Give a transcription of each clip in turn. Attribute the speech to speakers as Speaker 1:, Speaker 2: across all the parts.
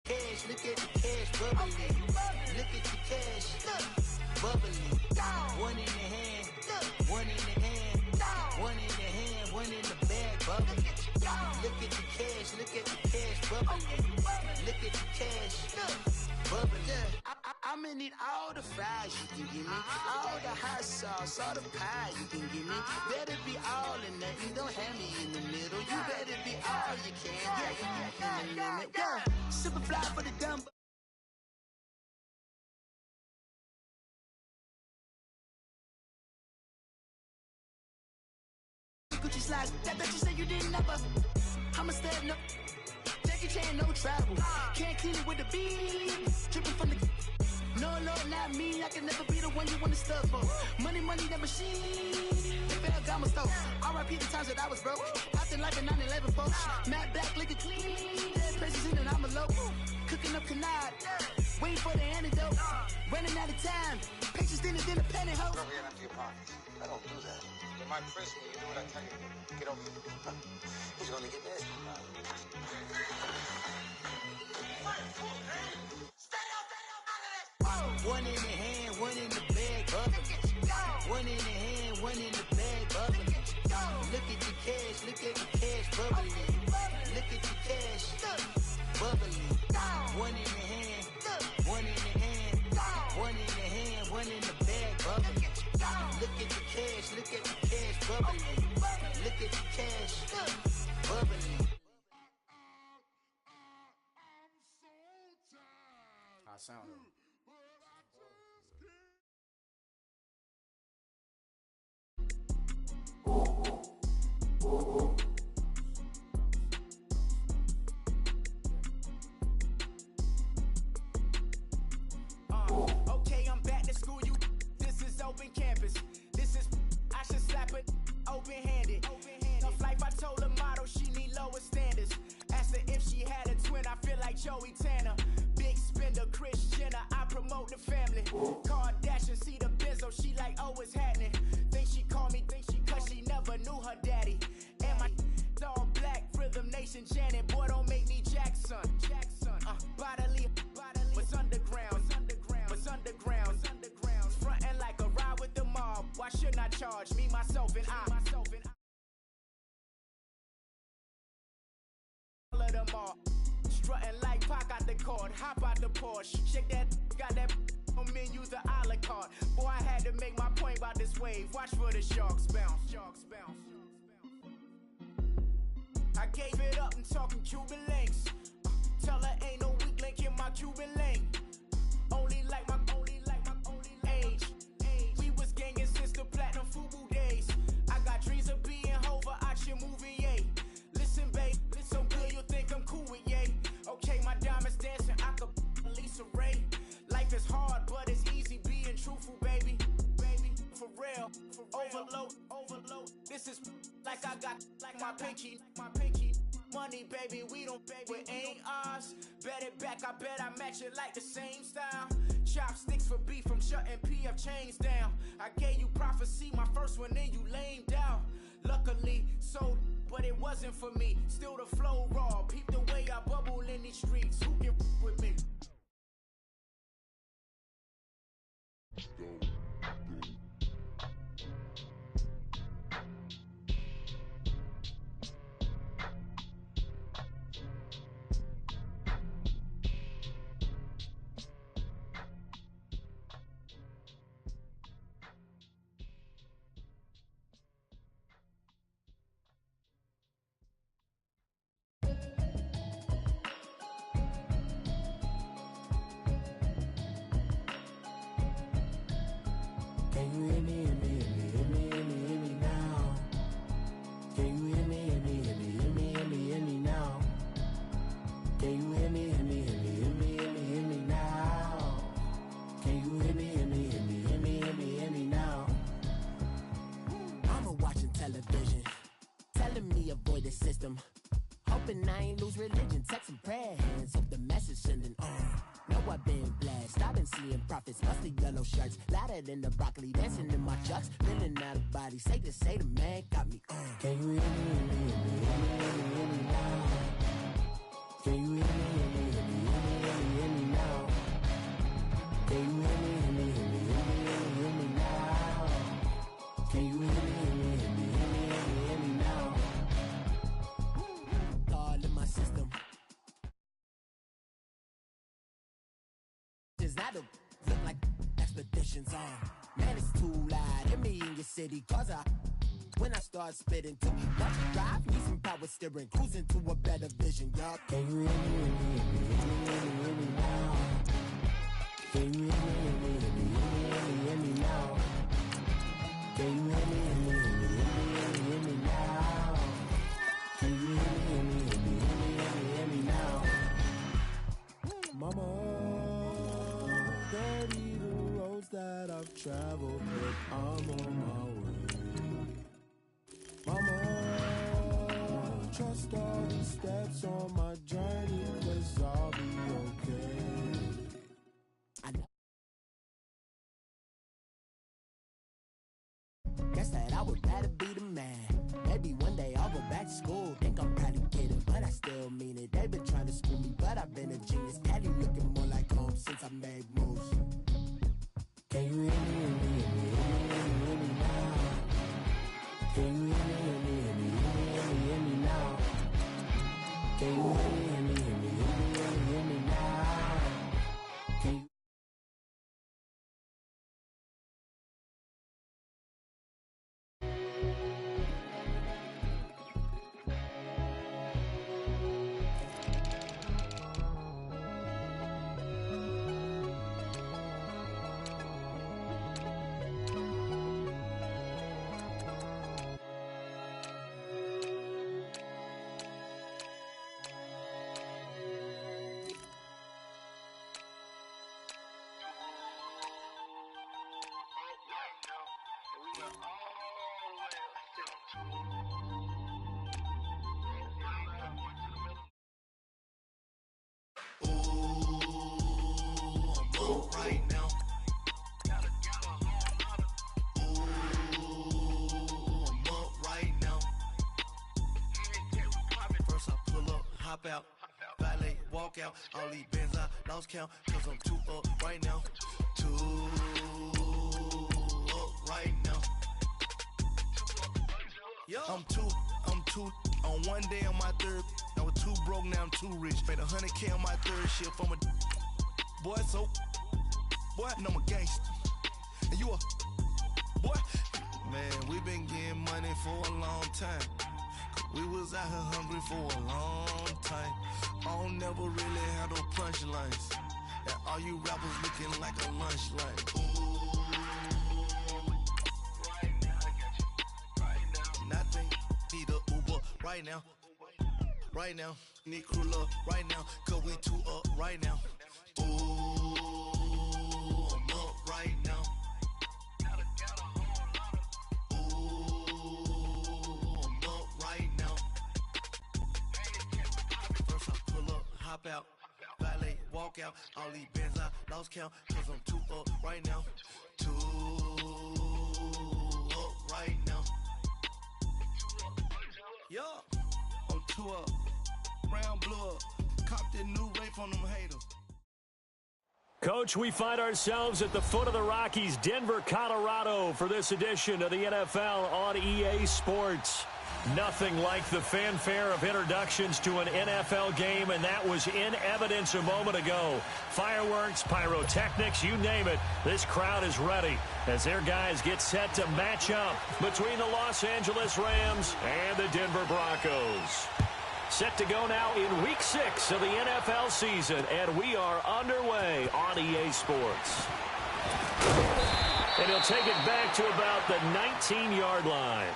Speaker 1: cash, look at the cash bubbly. Look at the cash, bubbly. One in the hand, one in the hand, one in the hand, one in the bag, bubbly. Look at the cash, look at the cash bubbly. Look at the cash, bubbly. I'ma need all the fries you can give me, all the hot sauce, all the pie you can give me. Better be all or nothing, don't have me in the middle. You better be all you can, yeah, in the limit. Yeah, super fly for the dumb. Gucci slides, that bitch you said you didn't never. I'ma step no, Jackie Chan, no travel. Can't clean it with the beat, dripping from the. No, not me. I can never be the one you want to stuff for. Money, that machine. They fell down my stove. R.I.P. the times that I was broke. Acting like a 9/11 folks. Matte back, liquor clean. Dead places in an envelope. Cooking up canard. Waiting for the antidote. Running out of time. Pictures thinner than a penny hoe.
Speaker 2: Bro, we empty your pockets. I don't do that. In my prison, you do what I tell you. Get over here. He's gonna get this.
Speaker 1: One in the hand, one in the bag, bubbly. One in the hand, one in the bag, bubbly. Look at the cash, look at the cash, bubbly. Look at the cash, bubbly. One in the hand, one in the hand, one in the hand, one in the bag, bubbly. Look at the cash, look at the cash, bubbly. Look at the cash, bubbly.
Speaker 3: I sound it.
Speaker 4: Okay, I'm back to school. This is open campus. This is, I should slap it open-handed. Tough life, I told her motto, she need lower standards. Asked her if she had a twin, I feel like Joey Tanner. Big spender, Kris Jenner, I promote the family. Kardashian, see the Benzo, she like, oh, it's happening. Think she called me, cause she never knew her daddy. And my all black, Rhythm Nation, Janet, boy, don't make me Jackson. Bodily, what's underground, what's underground, frontin' like a ride with the mob. Why shouldn't I charge me, myself, and I? All of them all, strutting like Pac out the court, hop out the Porsche, shake that, got that on menus, the a la carte. Boy, I had to make my point about this wave. Watch for the sharks bounce, sharks bounce. I gave it up and talking Cuban links. Tell her ain't no weak link in my Cuban lane. Only like my age. We was gangin' since the platinum FUBU days. I got dreams of being Hova out your movie, yay. Listen, babe, so good you'll think I'm cool with yay. Okay, my diamonds dancing, I could Lisa Ray. Life is hard, but it's easy being truthful, baby. For real, overload. This is like I got like my pinky. Money, baby, we don't pay, it ain't ours. Bet it back, I bet I match it like the same style. Chopsticks for beef, I'm shutting PF chains down. I gave you prophecy, my first one, then you lamed out. Luckily, sold, but it wasn't for me. Still the flow raw, peep the way I bubble in these streets. Who can with me?
Speaker 5: Can you hear me now? Can you hear me now? Can you hear me now? Can you hear me now? Mama watching television, telling me avoid the system. Hoping I ain't lose religion, texting prayer hands, hope the message sending on. Know I've been blessed, I've been seeing prophets, mostly yellow shirts, louder than the broccoli, dancing in my chucks, feeling out of body, say the man got me on. Can you hear me now? Can you hear me the look like expeditions on. Man, it's too loud. Hit me in your city, cause when I start spitting too much drive, need some power steering, cruising to a better vision, y'all. Can you hear me now? Can you hear me now? Can you hear me now? Can you hear me now? Mama, dirty the roads that I've traveled, but I'm on my way. Mama, trust all the steps on my journey, 'cause I'll be okay. I know. Guess that I would rather be the man. Maybe one day I'll go back to school. Think I'm probably kidding, but I still mean it. They've been trying to school me, but I've been a genius. Caddy looking more like home since I made moves. Can you hear me now? Can you hear me now? Can you hear me now? Can you?
Speaker 3: Right now. I'm up right now. First I pull up, hop out, valet, walk out. All these bands I lost count, 'cause I'm too up right now. Too up right now. I'm too on one day on my third. I was too broke, now I'm too rich. Made 100K on my third shift from a boy, so boy, and I'm a gangster. And you a boy. Man, we been getting money for a long time. We was out here hungry for a long time. I don't never really handle punchlines. And all you rappers looking like a lunch line. Right now, I got you. Right now. Nothing. Need a Uber right now. Right now. Need crew love right now. 'Cause we too up right now. Ooh, I'm up right now. Ooh, I'm up right now. First I pull up, hop out, valet, walk out. All these bands I lost count, 'cause I'm too up right now. Too up right now. Yeah, I'm too up. Brown blew up. Cop that new rape on them haters.
Speaker 6: Coach, we find ourselves at the foot of the Rockies, Denver, Colorado, for this edition of the NFL on EA Sports. Nothing like the fanfare of introductions to an NFL game, and that was in evidence a moment ago. Fireworks, pyrotechnics, you name it. This crowd is ready as their guys get set to match up between the Los Angeles Rams and the Denver Broncos. Set to go now in Week 6 of the NFL season, and we are underway on EA Sports. And he'll take it back to about the 19-yard line.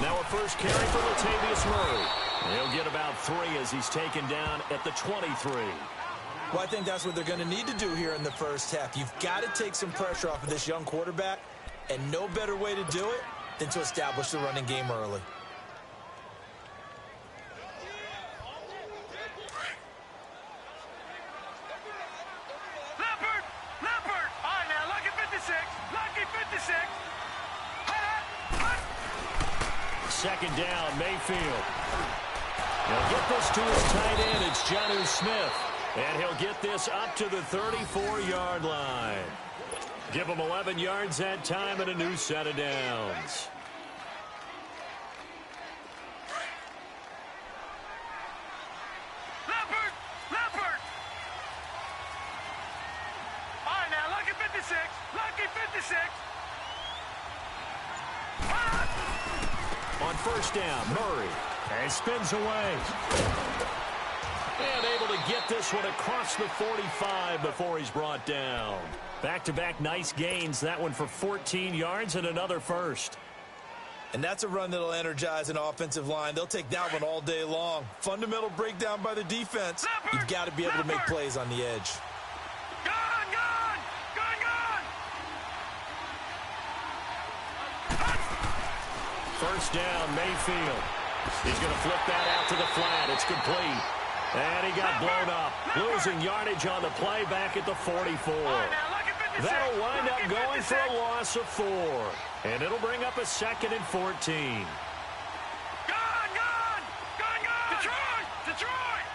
Speaker 6: Now a first carry for Latavius Murray. He'll get about 3 as he's taken down at the 23.
Speaker 7: Well, I think that's what they're going to need to do here in the first half. You've got to take some pressure off of this young quarterback, and no better way to do it than to establish the running game early.
Speaker 8: Leopard! All right, now, lucky 56! Lucky 56!
Speaker 6: second down. Mayfield. He'll get this to his tight end. It's Jonnu Smith. And he'll get this up to the 34-yard line. Give him 11 yards that time and a new set of downs.
Speaker 8: Leopard! All right, now, lucky 56. Lucky 56.
Speaker 6: On first down, Murray. And spins away. And able to get this one across the 45 before he's brought down. Back-to-back nice gains. That one for 14 yards and another first.
Speaker 7: And that's a run that'll energize an offensive line. They'll take that one all day long. Fundamental breakdown by the defense. You've got to be able to make plays on the edge.
Speaker 8: Gone!
Speaker 6: First down, Mayfield. He's going to flip that out to the flat. It's complete. And he got blown up. Losing yardage on the play back at the 44. That'll wind up going for a loss of 4. And it'll bring up a 2nd and 14.
Speaker 8: Gone! Detroit!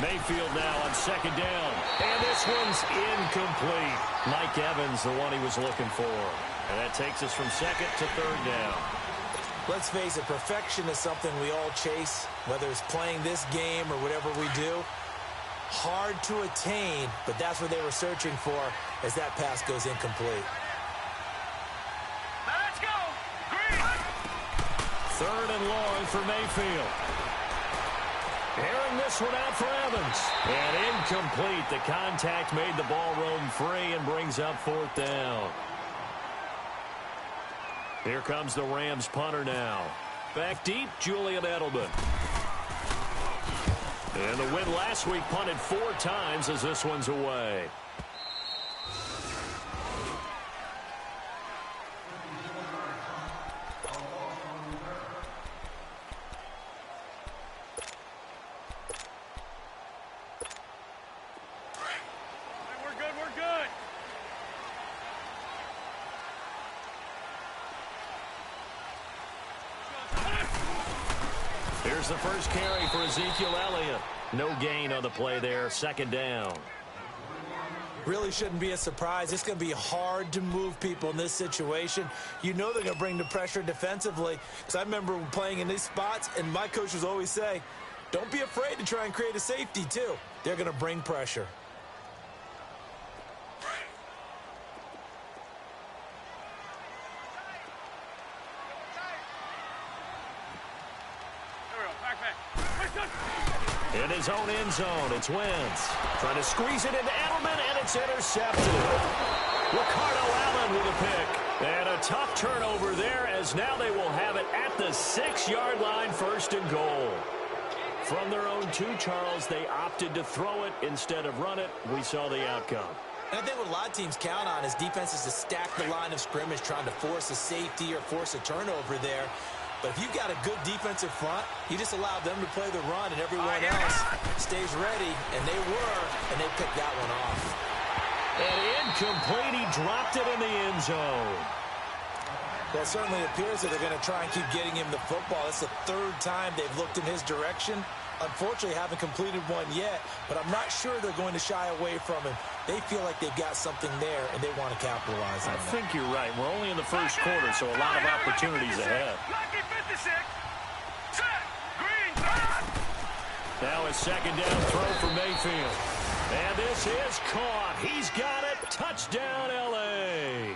Speaker 6: Mayfield now on second down. And this one's incomplete. Mike Evans, the one he was looking for. And that takes us from 2nd to 3rd down.
Speaker 7: Let's face it, perfection is something we all chase, whether it's playing this game or whatever we do. Hard to attain, but that's what they were searching for as that pass goes incomplete.
Speaker 8: Now let's go! Green!
Speaker 6: 3rd and long for Mayfield. Airing this one out for Evans. And incomplete. The contact made the ball roam free and brings up 4th down. Here comes the Rams punter now. Back deep, Julian Edelman. And the win last week punted 4 times as this one's away.
Speaker 8: We're good.
Speaker 6: Here's the first carry for Ezekiel Elliott. No gain on the play there. 2nd down.
Speaker 7: Really shouldn't be a surprise. It's going to be hard to move people in this situation. You know they're going to bring the pressure defensively. Because I remember playing in these spots, and my coaches always say, don't be afraid to try and create a safety, too. They're going to bring pressure.
Speaker 6: In his own end zone, it's Wentz. Trying to squeeze it into Edelman, and it's intercepted. Ricardo Allen with a pick. And a tough turnover there, as now they will have it at the 6-yard line, 1st and goal. From their own 2, Charles, they opted to throw it instead of run it. We saw the outcome.
Speaker 7: And I think what a lot of teams count on is defenses to stack the line of scrimmage, trying to force a safety or force a turnover there. But if you've got a good defensive front, you just allow them to play the run, and everyone else stays ready, and they were, and they picked that one off.
Speaker 6: And incomplete, he dropped it in the end zone.
Speaker 7: Well, it certainly appears that they're going to try and keep getting him the football. It's the 3rd time they've looked in his direction. Unfortunately, haven't completed one yet, but I'm not sure they're going to shy away from him. They feel like they've got something there, and they want to capitalize on it.
Speaker 6: I think you're right. We're only in the 1st quarter, so a lot of opportunities ahead.
Speaker 8: Lucky 56. Set. Green.
Speaker 6: Now a 2nd down throw for Mayfield. And this is caught. He's got it. Touchdown, L.A.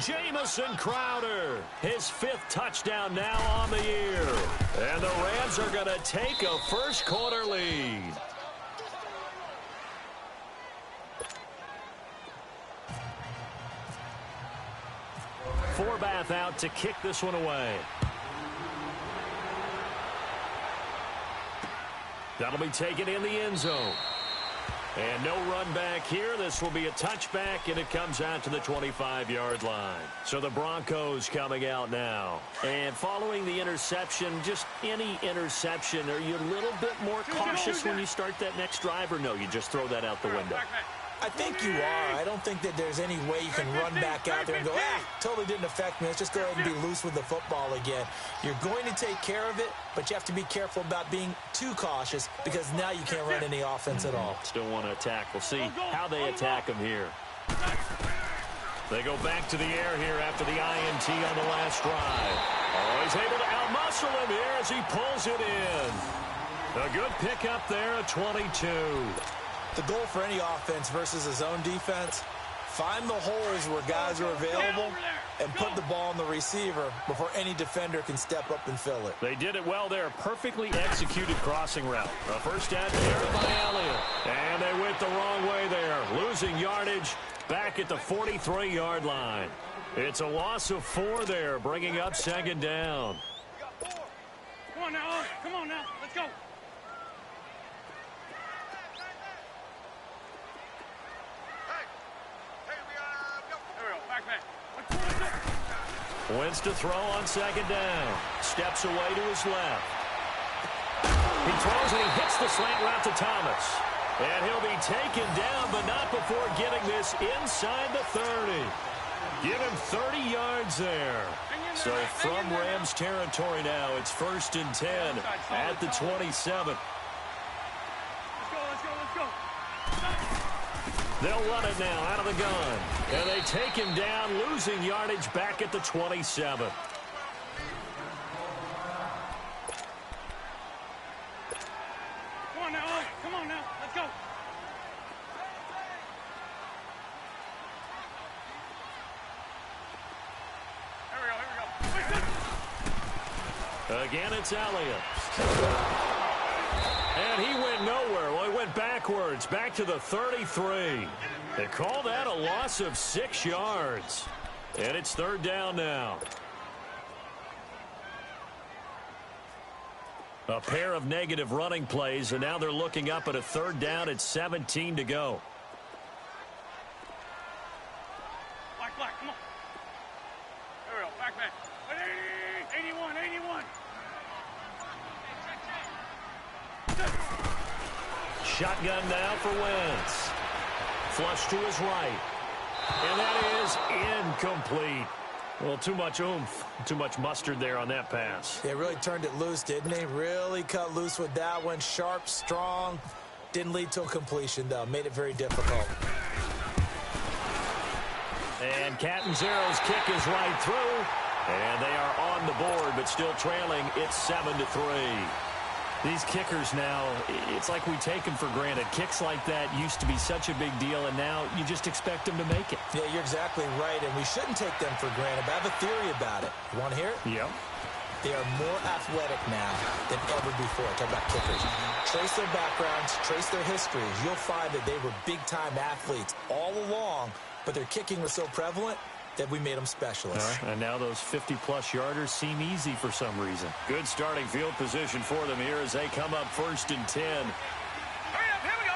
Speaker 6: Jamison Crowder, his 5th touchdown now on the year. And the Rams are going to take a 1st quarter lead. Forbath out to kick this one away. That'll be taken in the end zone. And no run back here. This will be a touchback, and it comes out to the 25-yard line. So the Broncos coming out now. And following the interception, just any interception, are you a little bit more cautious when you start that next drive, or no, you just throw that out the window?
Speaker 7: I think you are. I don't think that there's any way you can run back out there and go, totally didn't affect me. Let's just go ahead and be loose with the football again. You're going to take care of it, but you have to be careful about being too cautious because now you can't run any offense at all.
Speaker 6: Still want to attack. We'll see how they attack him here. They go back to the air here after the INT on the last drive. Oh, he's able to outmuscle him here as he pulls it in. A good pickup there at 22.
Speaker 7: The goal for any offense versus a zone defense, find the holes where guys are available and put the ball on the receiver before any defender can step up and fill it.
Speaker 6: They did it well there. Perfectly executed crossing route. A first down there by Elliott. And they went the wrong way there. Losing yardage back at the 43-yard line. It's a loss of 4 there, bringing up second down.
Speaker 8: Come on now. Come on now. Let's go.
Speaker 6: Wins to throw on second down. Steps away to his left. He throws and he hits the slant route to Thomas. And he'll be taken down, but not before getting this inside the 30. Give him 30 yards there. So from Rams territory now, it's 1st and 10 at the 27. They'll run it now out of the gun. And they take him down, losing yardage back at the 27.
Speaker 8: Come on now. Come on now. Let's go. Here we go.
Speaker 6: Again, it's Elliott. And he went nowhere. Well, he went backwards, back to the 33. They call that a loss of 6 yards. And it's 3rd down now. A pair of negative running plays, and now they're looking up at a 3rd down at 17 to go.
Speaker 8: Black, come on. Here we go. Back. 81.
Speaker 6: Shotgun now for Wentz. Flush to his right. And that is incomplete. Well, too much oomph, too much mustard there on that pass.
Speaker 7: They really turned it loose, didn't they? Really cut loose with that one. Sharp, strong. Didn't lead to a completion, though. Made it very difficult.
Speaker 6: And Catanzaro's kick is right through. And they are on the board, but still trailing. It's 7-3. These kickers now, it's like we take them for granted. Kicks like that used to be such a big deal, and now you just expect them to make it.
Speaker 7: Yeah, you're exactly right, and we shouldn't take them for granted. But I have a theory about it. You want to hear it?
Speaker 6: Yep.
Speaker 7: They are more athletic now than ever before. Talk about kickers. Trace their backgrounds, trace their histories. You'll find that they were big-time athletes all along, but their kicking was so prevalent that we made them specialists.
Speaker 6: And now those 50-plus yarders seem easy for some reason. Good starting field position for them here as they come up 1st and 10.
Speaker 8: Hurry up, here we go.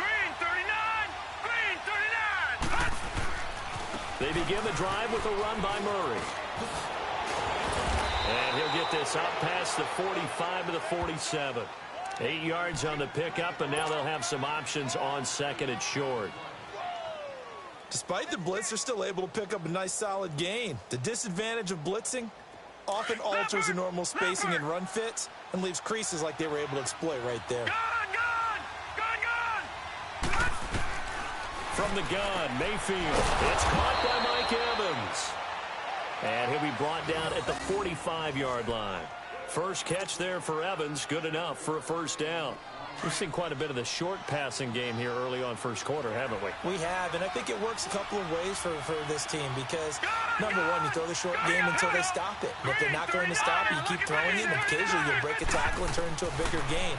Speaker 8: Green 39.
Speaker 6: They begin the drive with a run by Murray. And he'll get this up past the 45 to the 47. 8 yards on the pickup, and now they'll have some options on 2nd and short.
Speaker 7: Despite the blitz, they're still able to pick up a nice solid gain. The disadvantage of blitzing often alters the normal spacing and run fits and leaves creases like they were able to exploit right there.
Speaker 8: Gun!
Speaker 6: From the gun, Mayfield. It's caught by Mike Evans. And he'll be brought down at the 45-yard line. First catch there for Evans. Good enough for a 1st down. We've seen quite a bit of the short passing game here early on 1st quarter, haven't we?
Speaker 7: We have, and I think it works a couple of ways for this team because, number one, you throw the short game until they stop it. And if they're not going to stop it, you keep throwing it, and occasionally you'll break a tackle and turn into a bigger gain.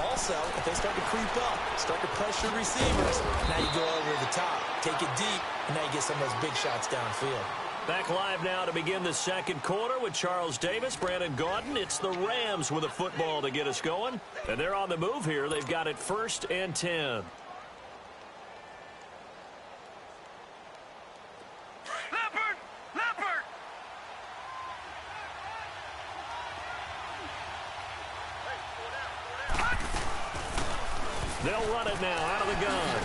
Speaker 7: Also, if they start to creep up, start to pressure receivers, now you go over the top, take it deep, and now you get some of those big shots downfield.
Speaker 6: Back live now to begin the 2nd quarter with Charles Davis, Brandon Gaudin. It's the Rams with a football to get us going. And they're on the move here. They've got it 1st and 10.
Speaker 8: Leopard!
Speaker 6: They'll run it now out of the gun.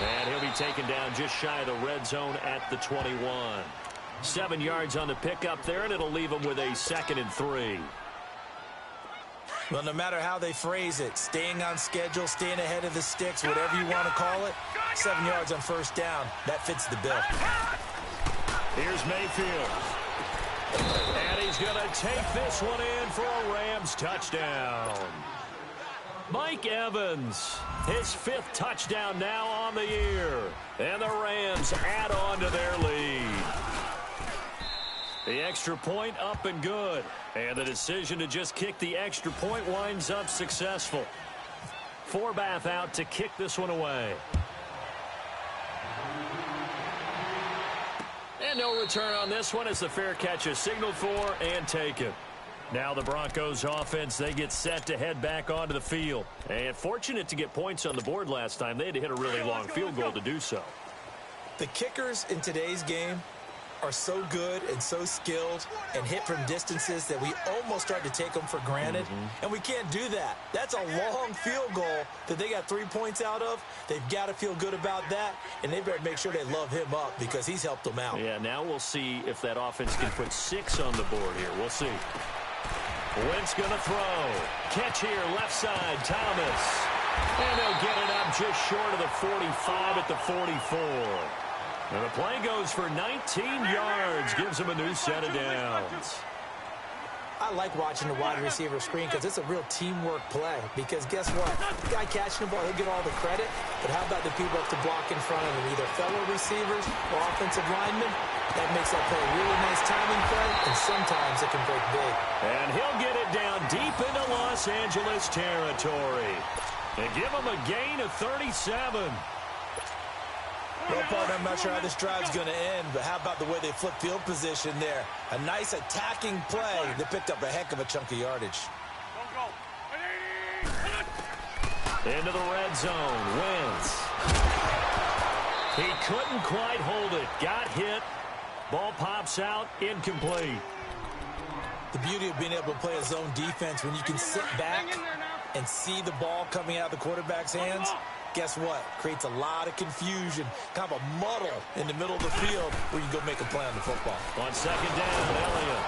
Speaker 6: And he'll be taken down just shy of the red zone at the 21. 7 yards on the pickup there, and it'll leave him with a 2nd and 3.
Speaker 7: Well, no matter how they phrase it, staying on schedule, staying ahead of the sticks, whatever you want to call it, 7 yards on first down, that fits the bill.
Speaker 6: Here's Mayfield. And he's going to take this one in for a Rams touchdown. Mike Evans, his 5th touchdown now on the year. And the Rams add on to their lead. The extra point up and good. And the decision to just kick the extra point winds up successful. Forbath out to kick this one away. And no return on this one as the fair catch is signaled for and taken. Now the Broncos offense, they get set to head back onto the field. And fortunate to get points on the board last time. They had to hit a really long field goal to do so.
Speaker 7: The kickers in today's game are so good and so skilled and hit from distances that we almost start to take them for granted. And we can't do that. That's a long field goal that they got 3 points out of. They've got to feel good about that, and they better make sure they love him up because he's helped them out.
Speaker 6: Yeah, now we'll see if that offense can put 6 on the board here. We'll see. Wentz going to throw. Catch here, left side, Thomas. And they'll get it up just short of the 45 at the 44. And the play goes for 19 yards, gives him a new set of downs.
Speaker 7: I like watching the wide receiver screen because it's a real teamwork play. Because guess what? The guy catching the ball, he'll get all the credit. But how about the people up to block in front of him, either fellow receivers or offensive linemen? That makes that play a really nice timing play, and sometimes it can break big.
Speaker 6: And he'll get it down deep into Los Angeles territory. And give him a gain of 37.
Speaker 7: Well, partner, I'm not sure how this drive's going to end, but how about the way they flip field position there? A nice attacking play that picked up a heck of a chunk of yardage.
Speaker 6: Into the red zone, Wentz. He couldn't quite hold it. Got hit. Ball pops out, incomplete.
Speaker 7: The beauty of being able to play a zone defense when you can sit back and see the ball coming out of the quarterback's hands. Guess what? Creates a lot of confusion, kind of a muddle in the middle of the field where you go make a play on the football.
Speaker 6: On second down, Elliott.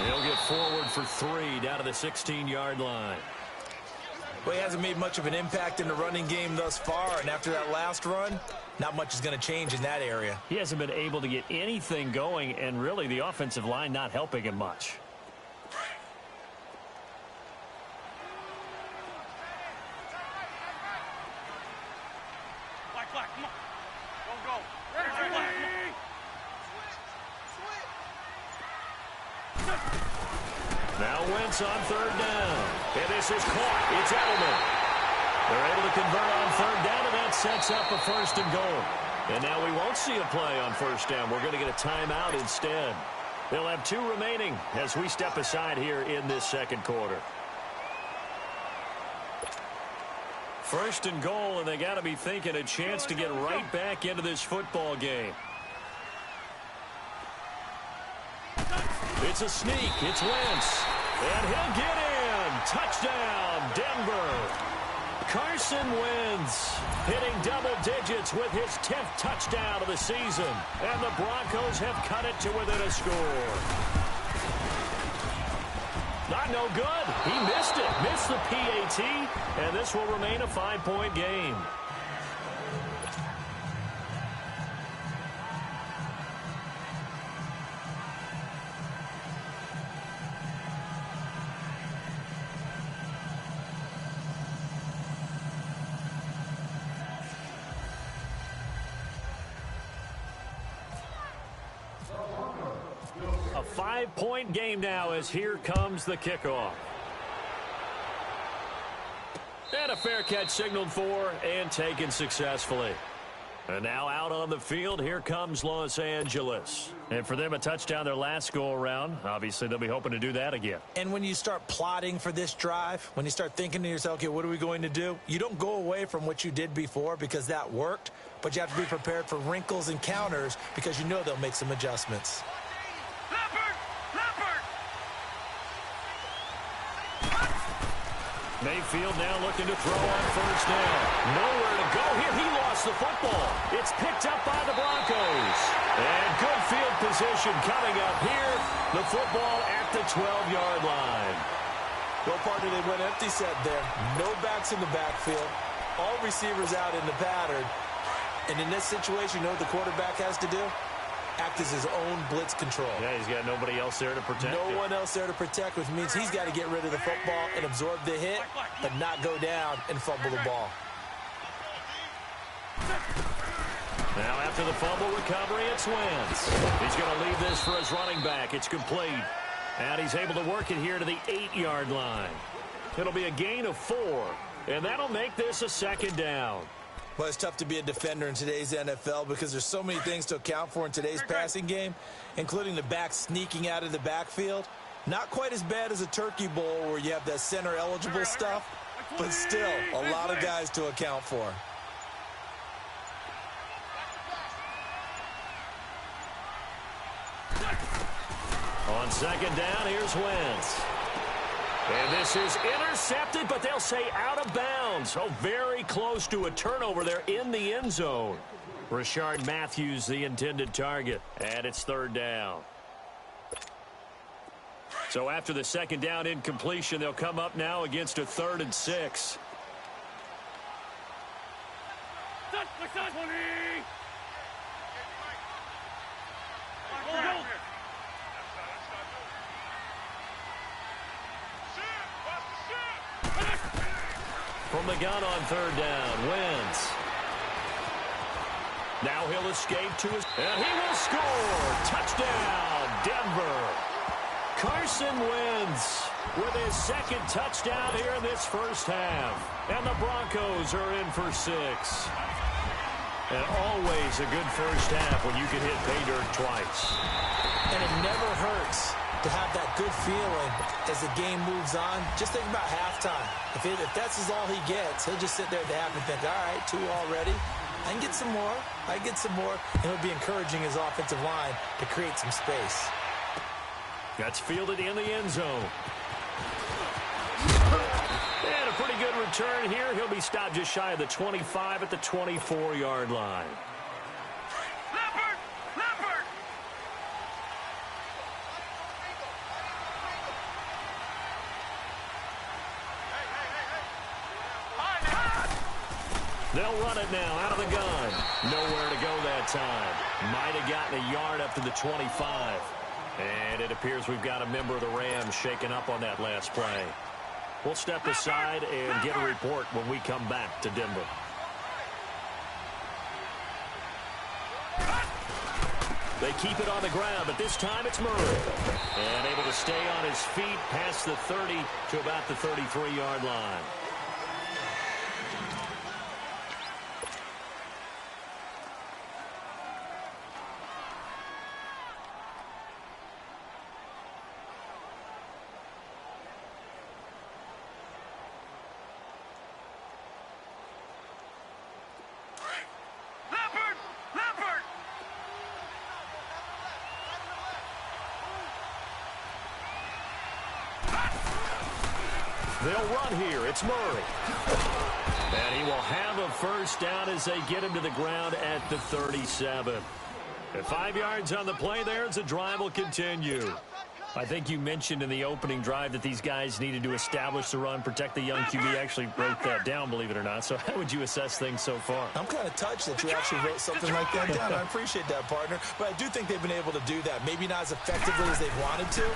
Speaker 6: He'll get forward for 3 down to the 16-yard line.
Speaker 7: Well, he hasn't made much of an impact in the running game thus far, and after that last run, not much is going to change in that area.
Speaker 6: He hasn't been able to get anything going, and really the offensive line not helping him much. Now Wentz on third down. And this is caught. It's Edelman. They're able to convert on third down, and that sets up a 1st and goal. And now we won't see a play on first down. We're going to get a timeout instead. They'll have 2 remaining as we step aside here in this second quarter. 1st and goal, and they got to be thinking a chance to get right back into this football game. It's a sneak. It's Wentz. And he'll get in. Touchdown, Denver. Carson Wentz hitting double digits with his 10th touchdown of the season. And the Broncos have cut it to within a score. Not no good. He missed it. Missed the PAT. And this will remain a 5-point game. A 5-point game now as here comes the kickoff. And a fair catch signaled for and taken successfully. And now out on the field, here comes Los Angeles. And for them, a touchdown their last go-around. Obviously, they'll be hoping to do that again.
Speaker 7: And when you start plotting for this drive, when you start thinking to yourself, okay, what are we going to do? You don't go away from what you did before because that worked, but you have to be prepared for wrinkles and counters because you know they'll make some adjustments.
Speaker 6: Mayfield now looking to throw on first down. Nowhere to go here. He lost the football. It's picked up by the Broncos. And good field position coming up here. The football at the 12-yard line.
Speaker 7: Well, partner, they went empty set there. No backs in the backfield. All receivers out in the pattern. And in this situation, you know what the quarterback has to do? Act as his own blitz control.
Speaker 6: Yeah, he's got nobody else there to protect
Speaker 7: No one else there to protect, which means he's got to get rid of the football and absorb the hit, but not go down and fumble the ball.
Speaker 6: Now after the fumble recovery, it's Wentz. He's going to leave this for his running back. It's complete. And he's able to work it here to the 8-yard line. It'll be a gain of 4, and that'll make this a second down.
Speaker 7: Well, it's tough to be a defender in today's NFL because there's so many things to account for in today's passing game, including the back sneaking out of the backfield. Not quite as bad as a turkey bowl where you have that center-eligible stuff, but still a lot of guys to account for.
Speaker 6: On second down, here's Wentz. And this is intercepted, but they'll say out of bounds. Oh, very close to a turnover there in the end zone. Rashard Matthews, the intended target, and it's third down. So after the second down incompletion, they'll come up now against a 3rd and 6. From the gun on third down, Wentz. Now he'll escape to his... And he will score! Touchdown, Denver! Carson Wentz with his second touchdown here in this first half. And the Broncos are in for 6. And always a good first half when you can hit pay dirt twice.
Speaker 7: And it never hurts to have that good feeling as the game moves on. Just think about halftime. If that's all he gets, he'll just sit there at the half and think, all right, 2 already. I can get some more. I can get some more. And he'll be encouraging his offensive line to create some space.
Speaker 6: That's fielded in the end zone. And a pretty good return here. He'll be stopped just shy of the 25 at the 24-yard line. They'll run it now out of the gun. Nowhere to go that time. Might have gotten a yard up to the 25. And it appears we've got a member of the Rams shaken up on that last play. We'll step aside and get a report when we come back to Denver. They keep it on the ground, but this time it's Murray. And able to stay on his feet past the 30 to about the 33-yard line. They'll run here. It's Murray. And he will have a first down as they get him to the ground at the 37. At 5 yards on the play there as the drive will continue. I think you mentioned in the opening drive that these guys needed to establish the run, protect the young QB. Actually wrote that down, believe it or not. So how would you assess things so far?
Speaker 7: I'm kind of touched that you actually wrote something like that down. I appreciate that, partner. But I do think they've been able to do that. Maybe not as effectively as they've wanted to,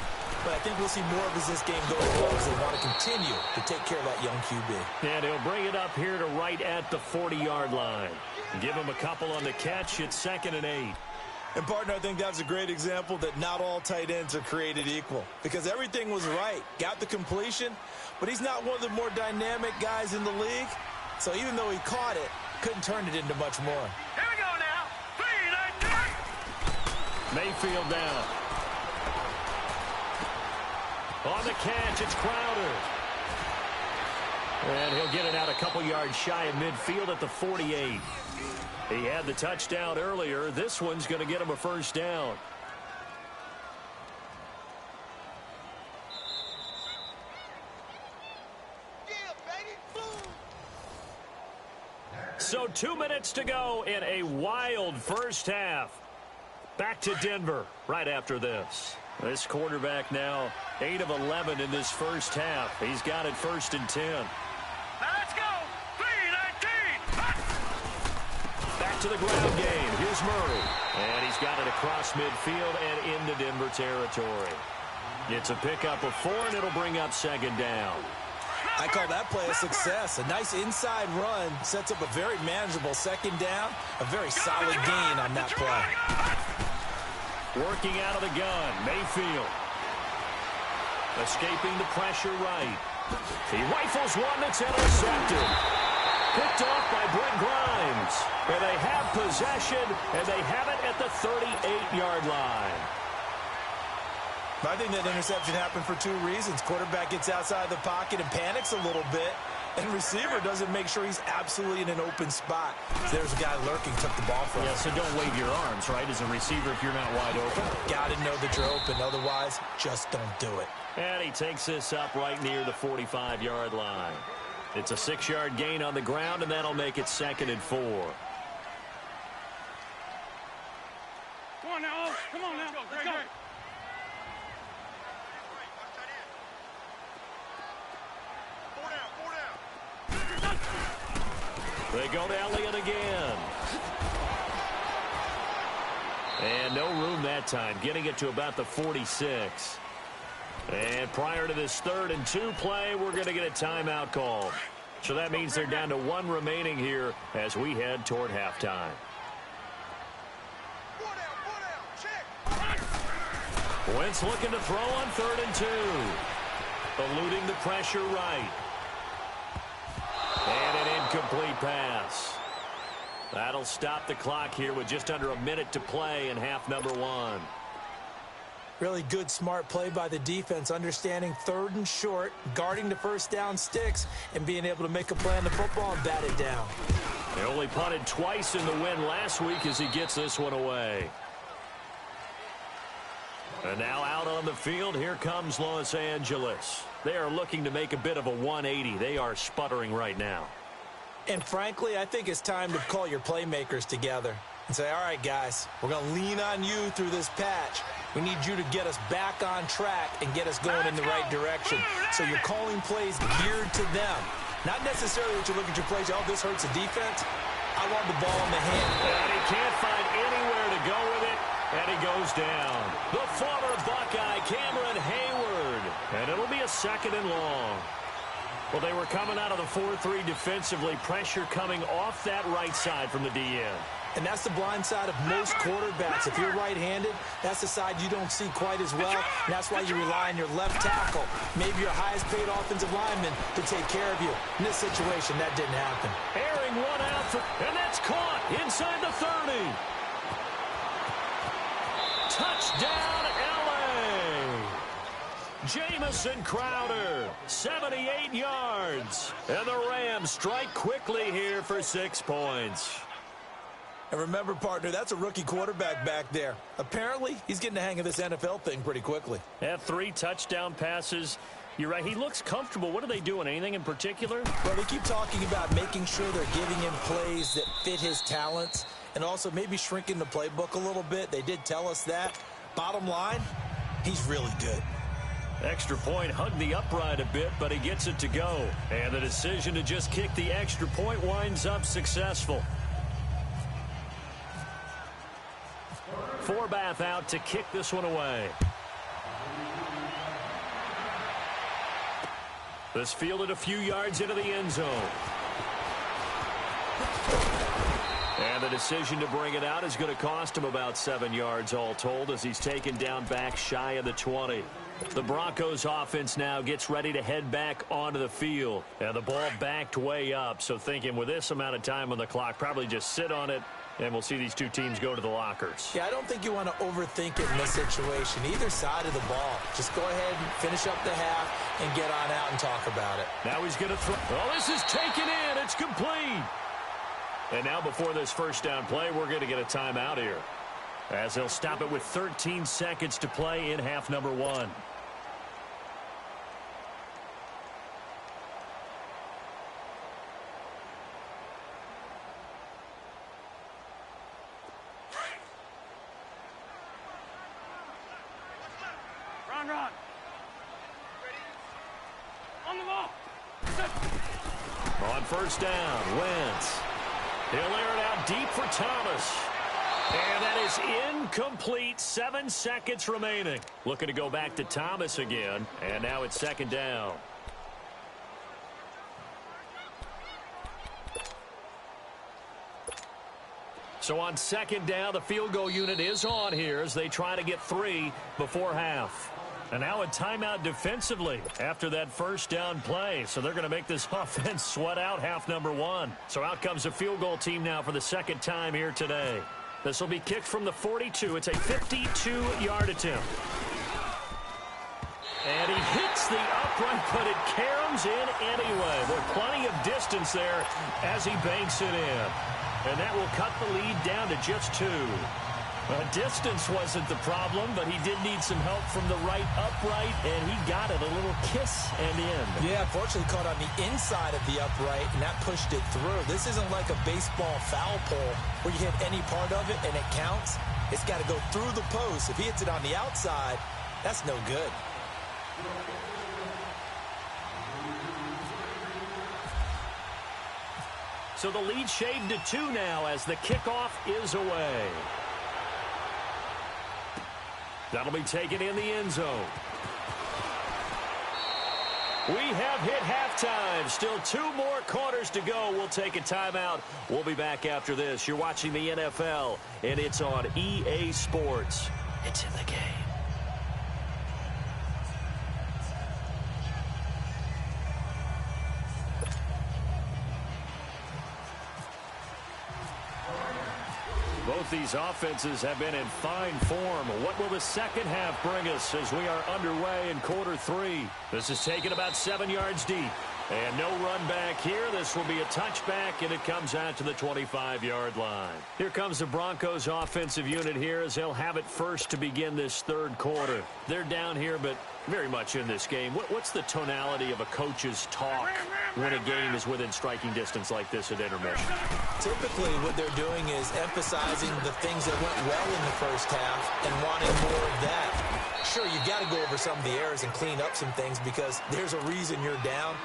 Speaker 7: but I think we'll see more of as this game goes along because they want to continue to take care of that young QB.
Speaker 6: And he'll bring it up here to right at the 40-yard line. Give him a couple on the catch. It's 2nd and 8.
Speaker 7: And, partner, I think that's a great example that not all tight ends are created equal because everything was right. Got the completion, but he's not one of the more dynamic guys in the league. So even though he caught it, couldn't turn it into much more.
Speaker 8: Here we go now. 3, 9, 10.
Speaker 6: Mayfield down. On the catch, it's Crowder. And he'll get it out a couple yards shy of midfield at the 48. He had the touchdown earlier. This one's going to get him a first down. So 2 minutes to go in a wild first half. Back to Denver right after this. This quarterback now 8 of 11 in this first half. He's got it 1st and 10.
Speaker 8: Now let's go. 3-19.
Speaker 6: Back to the ground game. Here's Murray. And he's got it across midfield and into Denver territory. It's a pickup of 4, and it'll bring up 2nd down.
Speaker 7: I call that play a success. A nice inside run sets up a very manageable 2nd down. A very solid gain on that play.
Speaker 6: Working out of the gun, Mayfield. Escaping the pressure right. He rifles one that's intercepted. Picked off by Brent Grimes. And they have possession, and they have it at the 38-yard line.
Speaker 7: I think that interception happened for 2 reasons. Quarterback gets outside the pocket and panics a little bit, and receiver doesn't make sure he's absolutely in an open spot. So there's a guy lurking, took the ball from him.
Speaker 6: Yeah, so don't wave your arms, right, as a receiver if you're not wide open.
Speaker 7: Got to know that you're open. Otherwise, just don't do it.
Speaker 6: And he takes this up right near the 45-yard line. It's a 6-yard gain on the ground, and that'll make it 2nd and 4.
Speaker 8: Come on now. Come on now. Let's go.
Speaker 6: They go to Elliott again. And no room that time, getting it to about the 46. And prior to this 3rd and 2 play, we're going to get a timeout call. So that means they're down to 1 remaining here as we head toward halftime. Wentz looking to throw on 3rd and 2. Eluding the pressure right. And an incomplete pass. That'll stop the clock here with just under a minute to play in half number 1.
Speaker 7: Really good, smart play by the defense, understanding 3rd and short, guarding the 1st down sticks, and being able to make a play on the football and bat it down.
Speaker 6: They only punted twice in the win last week as he gets this one away. And now out on the field, here comes Los Angeles. They are looking to make a bit of a 180. They are sputtering right now.
Speaker 7: And frankly, I think it's time to call your playmakers together and say, all right, guys, we're going to lean on you through this patch. We need you to get us back on track and get us going in the right direction. So you're calling plays geared to them. Not necessarily that you look at your plays, oh, this hurts the defense. I want the ball in the hand.
Speaker 6: And he can't find anywhere to go with it. And he goes down. The former Buckeye, Cameron Hayward. And it'll be a 2nd and long. Well, they were coming out of the 4-3 defensively. Pressure coming off that right side from the DN.
Speaker 7: And that's the blind side of most quarterbacks. If you're right-handed, that's the side you don't see quite as well. And that's why you rely on your left tackle, maybe your highest-paid offensive lineman, to take care of you. In this situation, that didn't happen.
Speaker 6: Airing one out, and that's caught inside the 30. Touchdown, L.A. Jamison Crowder, 78 yards. And the Rams strike quickly here for 6 points.
Speaker 7: And remember, partner, that's a rookie quarterback back there. Apparently, he's getting the hang of this NFL thing pretty quickly.
Speaker 6: Had 3 touchdown passes. You're right, he looks comfortable. What are they doing? Anything in particular?
Speaker 7: Well, they keep talking about making sure they're giving him plays that fit his talents and also maybe shrinking the playbook a little bit. They did tell us that. Bottom line, he's really good.
Speaker 6: Extra point, hugged the upright a bit, but he gets it to go. And the decision to just kick the extra point winds up successful. Forbath out to kick this one away. This fielded a few yards into the end zone. And the decision to bring it out is going to cost him about 7 yards all told as he's taken down back shy of the 20. The Broncos offense now gets ready to head back onto the field. And the ball backed way up, so thinking with this amount of time on the clock, probably just sit on it, and we'll see these 2 teams go to the lockers.
Speaker 7: Yeah, I don't think you want to overthink it in this situation. Either side of the ball. Just go ahead and finish up the half and get on out and talk about it.
Speaker 6: Now he's going to throw. Oh, this is taken in. It's complete. And now before this first down play, we're going to get a timeout here, as they'll stop it with 13 seconds to play in half number 1.
Speaker 8: Run. Ready? On the ball.
Speaker 6: On first down, Wentz. He'll air it out deep for Thomas. And that is incomplete. 7 seconds remaining. Looking to go back to Thomas again. And now it's second down. So on second down, the field goal unit is on here as they try to get 3 before half. And now a timeout defensively after that first down play. So they're going to make this offense sweat out half number 1. So out comes a field goal team now for the second time here today. This will be kicked from the 42. It's a 52-yard attempt. And he hits the upright, but it caroms in anyway. There's plenty of distance there as he banks it in. And that will cut the lead down to just 2. Distance wasn't the problem, but he did need some help from the right upright, and he got it a little kiss and in.
Speaker 7: Yeah, fortunately caught on the inside of the upright, and that pushed it through. This isn't like a baseball foul pole where you hit any part of it and it counts. It's got to go through the post. If he hits it on the outside, that's no good.
Speaker 6: So the lead shaved to 2 now as the kickoff is away. That'll be taken in the end zone. We have hit halftime. Still 2 more quarters to go. We'll take a timeout. We'll be back after this. You're watching the NFL, and it's on EA Sports. It's in the game. Both these offenses have been in fine form. What will the second half bring us as we are underway in quarter 3? This is taken about 7 yards deep. And no run back here. This will be a touchback, and it comes out to the 25-yard line. Here comes the Broncos offensive unit here as they'll have it first to begin this third quarter. They're down here, but very much in this game. What's the tonality of a coach's talk when a game is within striking distance like this at intermission?
Speaker 7: Typically, what they're doing is emphasizing the things that went well in the first half and wanting more of that. Sure, you've got to go over some of the errors and clean up some things because there's a reason you're down.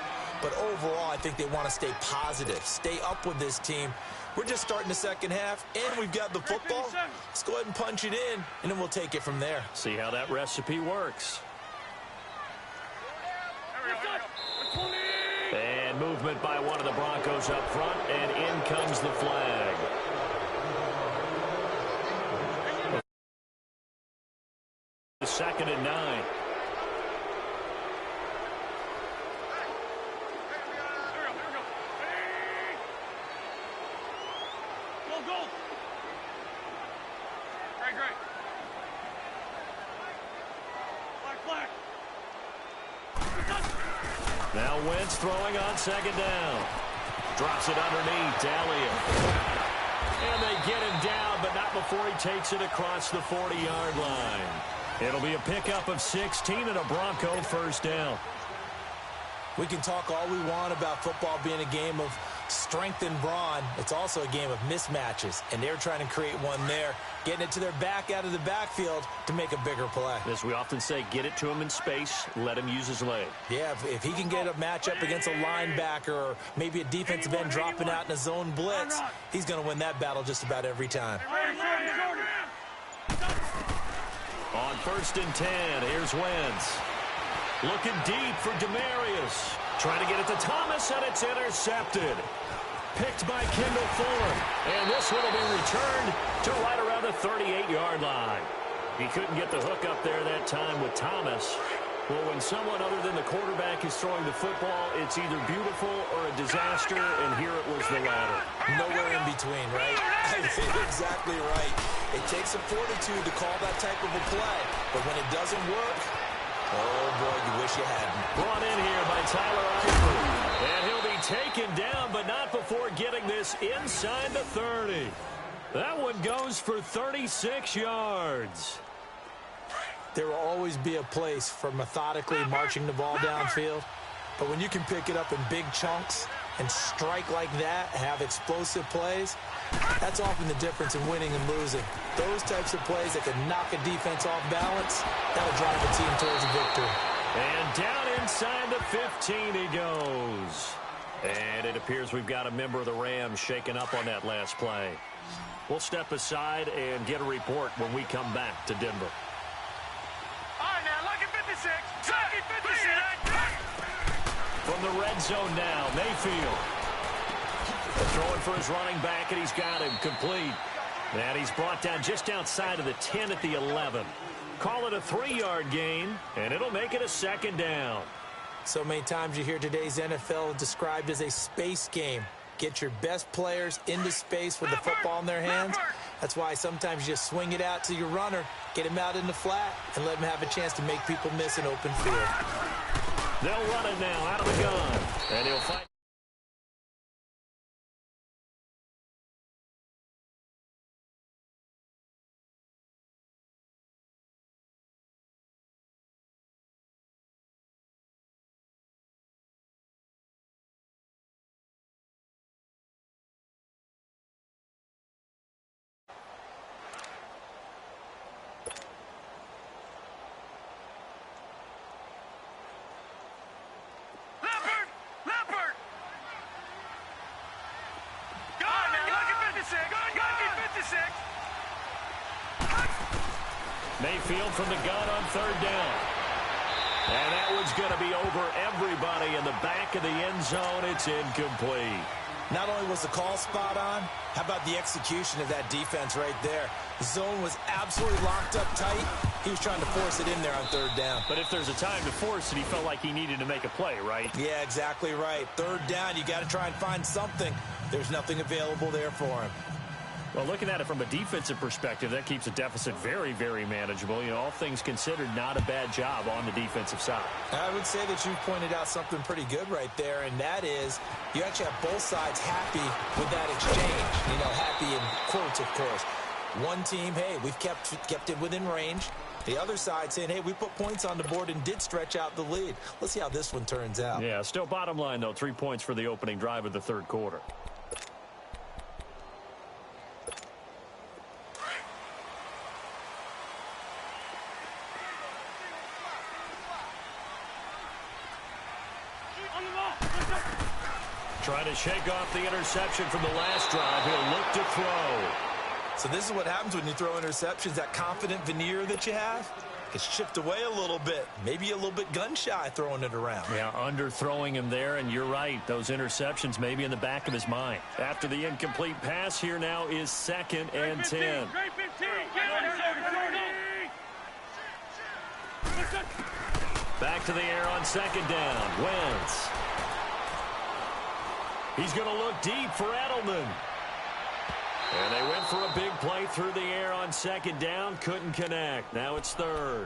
Speaker 7: But overall, I think they want to stay positive, stay up with this team. We're just starting the second half, and we've got the football. Let's go ahead and punch it in, and then we'll take it from there.
Speaker 6: See how that recipe works. And movement by one of the Broncos up front, and in comes the flag. Second and 9. Now Wentz throwing on second down. Drops it underneath. Elliott. And they get him down, but not before he takes it across the 40-yard line. It'll be a pickup of 16 and a Bronco first down.
Speaker 7: We can talk all we want about football being a game of strength and brawn. It's also a game of mismatches, and they're trying to create one there, getting it to their back out of the backfield to make a bigger play.
Speaker 6: As we often say, get it to him in space, let him use his leg.
Speaker 7: Yeah, if he can get a matchup against a linebacker or maybe a defensive end dropping out in a zone blitz, he's going to win that battle just about every time.
Speaker 6: On first and 10, here's Wentz. Looking deep for Demarius. Trying to get it to Thomas, and it's intercepted. Picked by Kendall Fuller. And this one will be returned to right around the 38-yard line. He couldn't get the hook up there that time with Thomas. Well, when someone other than the quarterback is throwing the football, it's either beautiful or a disaster, and here it was the latter.
Speaker 7: Nowhere in between, right? Exactly right. It takes some fortitude to call that type of a play, but when it doesn't work, oh, boy, you wish you hadn't.
Speaker 6: Brought in here by Tyler Eifert. And he'll be taken down, but not before getting this inside the 30. That one goes for 36 yards.
Speaker 7: There will always be a place for methodically marching the ball downfield. But when you can pick it up in big chunks and strike like that, have explosive plays, that's often the difference in winning and losing. Those types of plays that can knock a defense off balance, that'll drive a team towards a victory.
Speaker 6: And down inside the 15 he goes. And it appears we've got a member of the Rams shaken up on that last play. We'll step aside and get a report when we come back to Denver.
Speaker 8: All right, now, lucky 56. Lucky 56.
Speaker 6: From the red zone now, Mayfield. Throwing for his running back, and he's got him complete. And he's brought down just outside of the 10 at the 11. Call it a 3-yard gain, and it'll make it a second down.
Speaker 7: So many times you hear today's NFL described as a space game. Get your best players into space with the football in their hands. That's why sometimes you just swing it out to your runner, get him out in the flat, and let him have a chance to make people miss an open field.
Speaker 6: They'll run it now out of the gun, and he'll fight. Mayfield from the gun on third down. And that one's going to be over everybody in the back of the end zone. It's incomplete.
Speaker 7: Not only was the call spot on, how about the execution of that defense right there? The zone was absolutely locked up tight. He was trying to force it in there on third down.
Speaker 6: But if there's a time to force it, he felt like he needed to make a play, right?
Speaker 7: Yeah, exactly right. Third down, you got to try and find something. There's nothing available there for him.
Speaker 6: Well, looking at it from a defensive perspective, that keeps a deficit very, very manageable. You know, all things considered, not a bad job on the defensive side. I
Speaker 7: would say that you pointed out something pretty good right there, and that is you actually have both sides happy with that exchange. You know, happy in quotes, of course. One team, hey, we've kept it within range. The other side saying, hey, we put points on the board and did stretch out the lead. Let's see how this one turns out.
Speaker 6: Yeah, still bottom line, though, 3 points for the opening drive of the third quarter. Trying to shake off the interception from the last drive. He'll look to throw.
Speaker 7: So this is what happens when you throw interceptions. That confident veneer that you have gets chipped away a little bit. Maybe a little bit gun-shy throwing it around.
Speaker 6: Yeah, underthrowing him there, and you're right. Those interceptions may be in the back of his mind. After the incomplete pass, here now is 2nd and 10. Back to the air on 2nd down. Wentz. He's going to look deep for Edelman. And they went for a big play through the air on 2nd down. Couldn't connect. Now it's 3rd.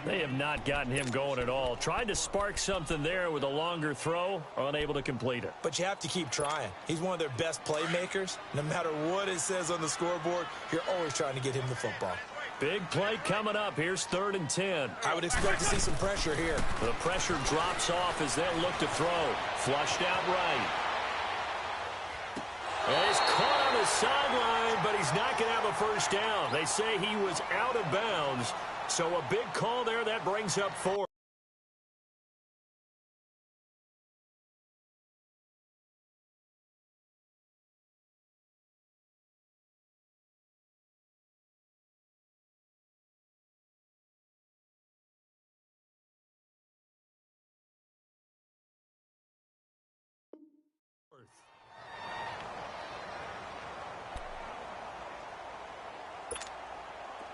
Speaker 6: They have not gotten him going at all. Tried to spark something there with a longer throw. Unable to complete it.
Speaker 7: But you have to keep trying. He's one of their best playmakers. No matter what it says on the scoreboard, you're always trying to get him the football.
Speaker 6: Big play coming up. Here's 3rd and 10.
Speaker 7: I would expect to see some pressure here.
Speaker 6: The pressure drops off as they look to throw. Flushed out right. And he's caught on the sideline, but he's not going to have a first down. They say he was out of bounds. So a big call there. That brings up 4.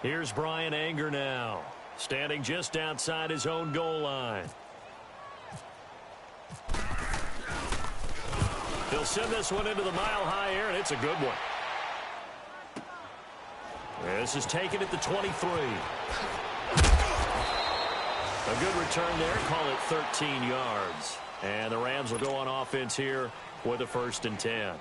Speaker 6: Here's Brian Anger now, standing just outside his own goal line. He'll send this one into the mile-high air, and it's a good one. This is taken at the 23. A good return there. Call it 13 yards. And the Rams will go on offense here with a 1st and 10.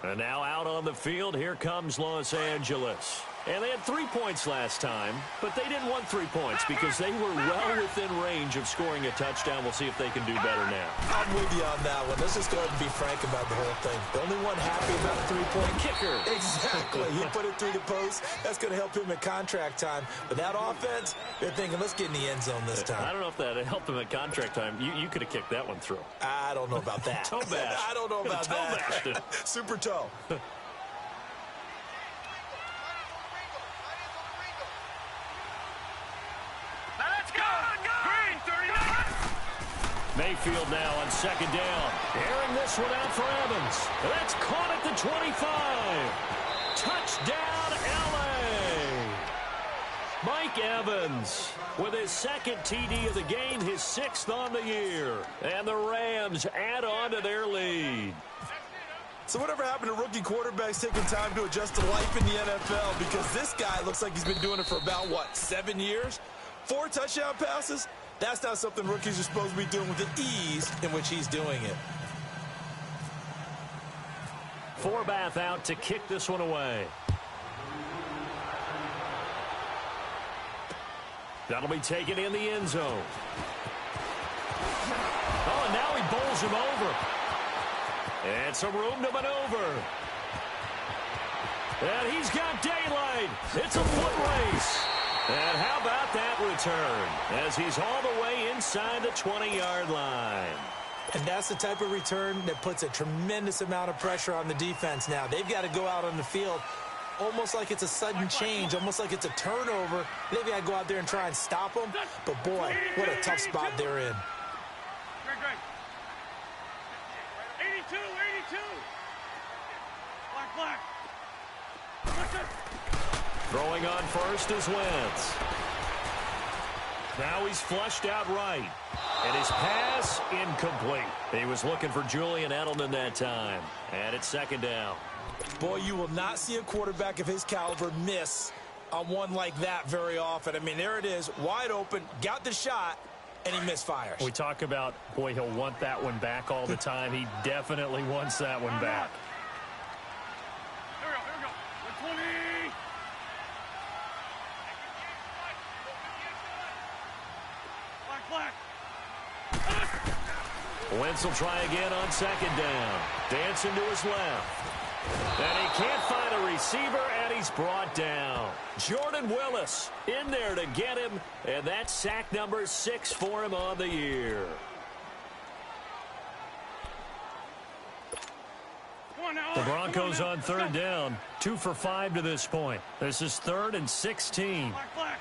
Speaker 6: And now out on the field, here comes Los Angeles. And they had 3 points last time, but they didn't want 3 points because they were well within range of scoring a touchdown. We'll see if they can do better now.
Speaker 7: I'm with you on that one. Let's just go ahead and be frank about the whole thing. The only one happy about a three-point
Speaker 6: kicker.
Speaker 7: Exactly. He put it through the post. That's going to help him at contract time. But that offense, they're thinking, let's get in the end zone this time.
Speaker 6: I don't know if that helped him at contract time. You could have kicked that one through.
Speaker 7: I don't know about that.
Speaker 6: Toe bash.
Speaker 7: I don't know about that. Super toe.
Speaker 6: Mayfield now on second down. Airing this one out for Evans. That's caught at the 25. Touchdown, L.A. Mike Evans with his second TD of the game, his 6th on the year. And the Rams add on to their lead.
Speaker 7: So whatever happened to rookie quarterbacks taking time to adjust to life in the NFL? Because this guy looks like he's been doing it for about, 7 years? 4 touchdown passes? That's not something rookies are supposed to be doing with the ease in which he's doing it.
Speaker 6: Forbath out to kick this one away. That'll be taken in the end zone. Oh, and now he bowls him over. And some room to maneuver. And he's got daylight. It's a foot race. And how about that return as he's all the way inside the 20-yard line.
Speaker 7: And that's the type of return that puts a tremendous amount of pressure on the defense now. They've got to go out on the field almost like it's a sudden change, almost like it's a turnover. They've got to go out there and try and stop them. But, boy, what a tough spot they're in.
Speaker 8: Great. 82. Black.
Speaker 6: Throwing on first is Wentz. Now he's flushed out right. And his pass incomplete. He was looking for Julian Edelman that time. And it's second down.
Speaker 7: Boy, you will not see a quarterback of his caliber miss on one like that very often. I mean, there it is, wide open, got the shot, and he misfires.
Speaker 6: We talk about, boy, he'll want that one back all the time. He definitely wants that one back.
Speaker 8: Here we go. 120. Black.
Speaker 6: Wentz will try again on second down. Dancing to his left. And he can't find a receiver, and he's brought down. Jordan Willis in there to get him, and that's sack number 6 for him on the year. The Broncos on third down, 2 for 5 to this point. This is 3rd and 16.
Speaker 8: Black.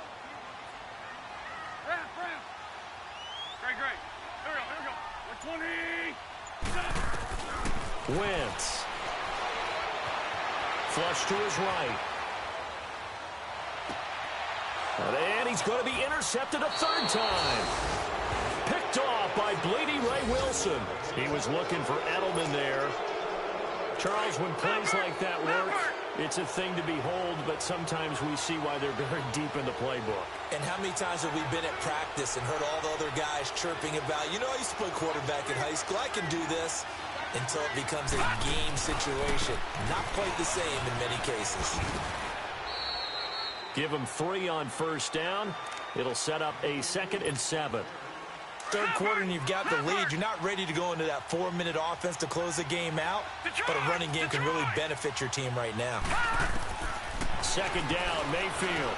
Speaker 8: Great. Here we go. 120.
Speaker 6: Wentz. Flush to his right. And he's going to be intercepted a 3rd time. Picked off by Bleedy Ray Wilson. He was looking for Edelman there. Charles, when plays like that work, it's a thing to behold, but sometimes we see why they're very deep in the playbook.
Speaker 7: And how many times have we been at practice and heard all the other guys chirping about, I used to play quarterback in high school, I can do this, until it becomes a game situation. Not quite the same in many cases.
Speaker 6: Give him 3 on first down. It'll set up a 2nd and 7.
Speaker 7: Third quarter and you've got the lead. You're not ready to go into that 4-minute offense to close the game out, but a running game can really benefit your team right now.
Speaker 6: Second down, Mayfield.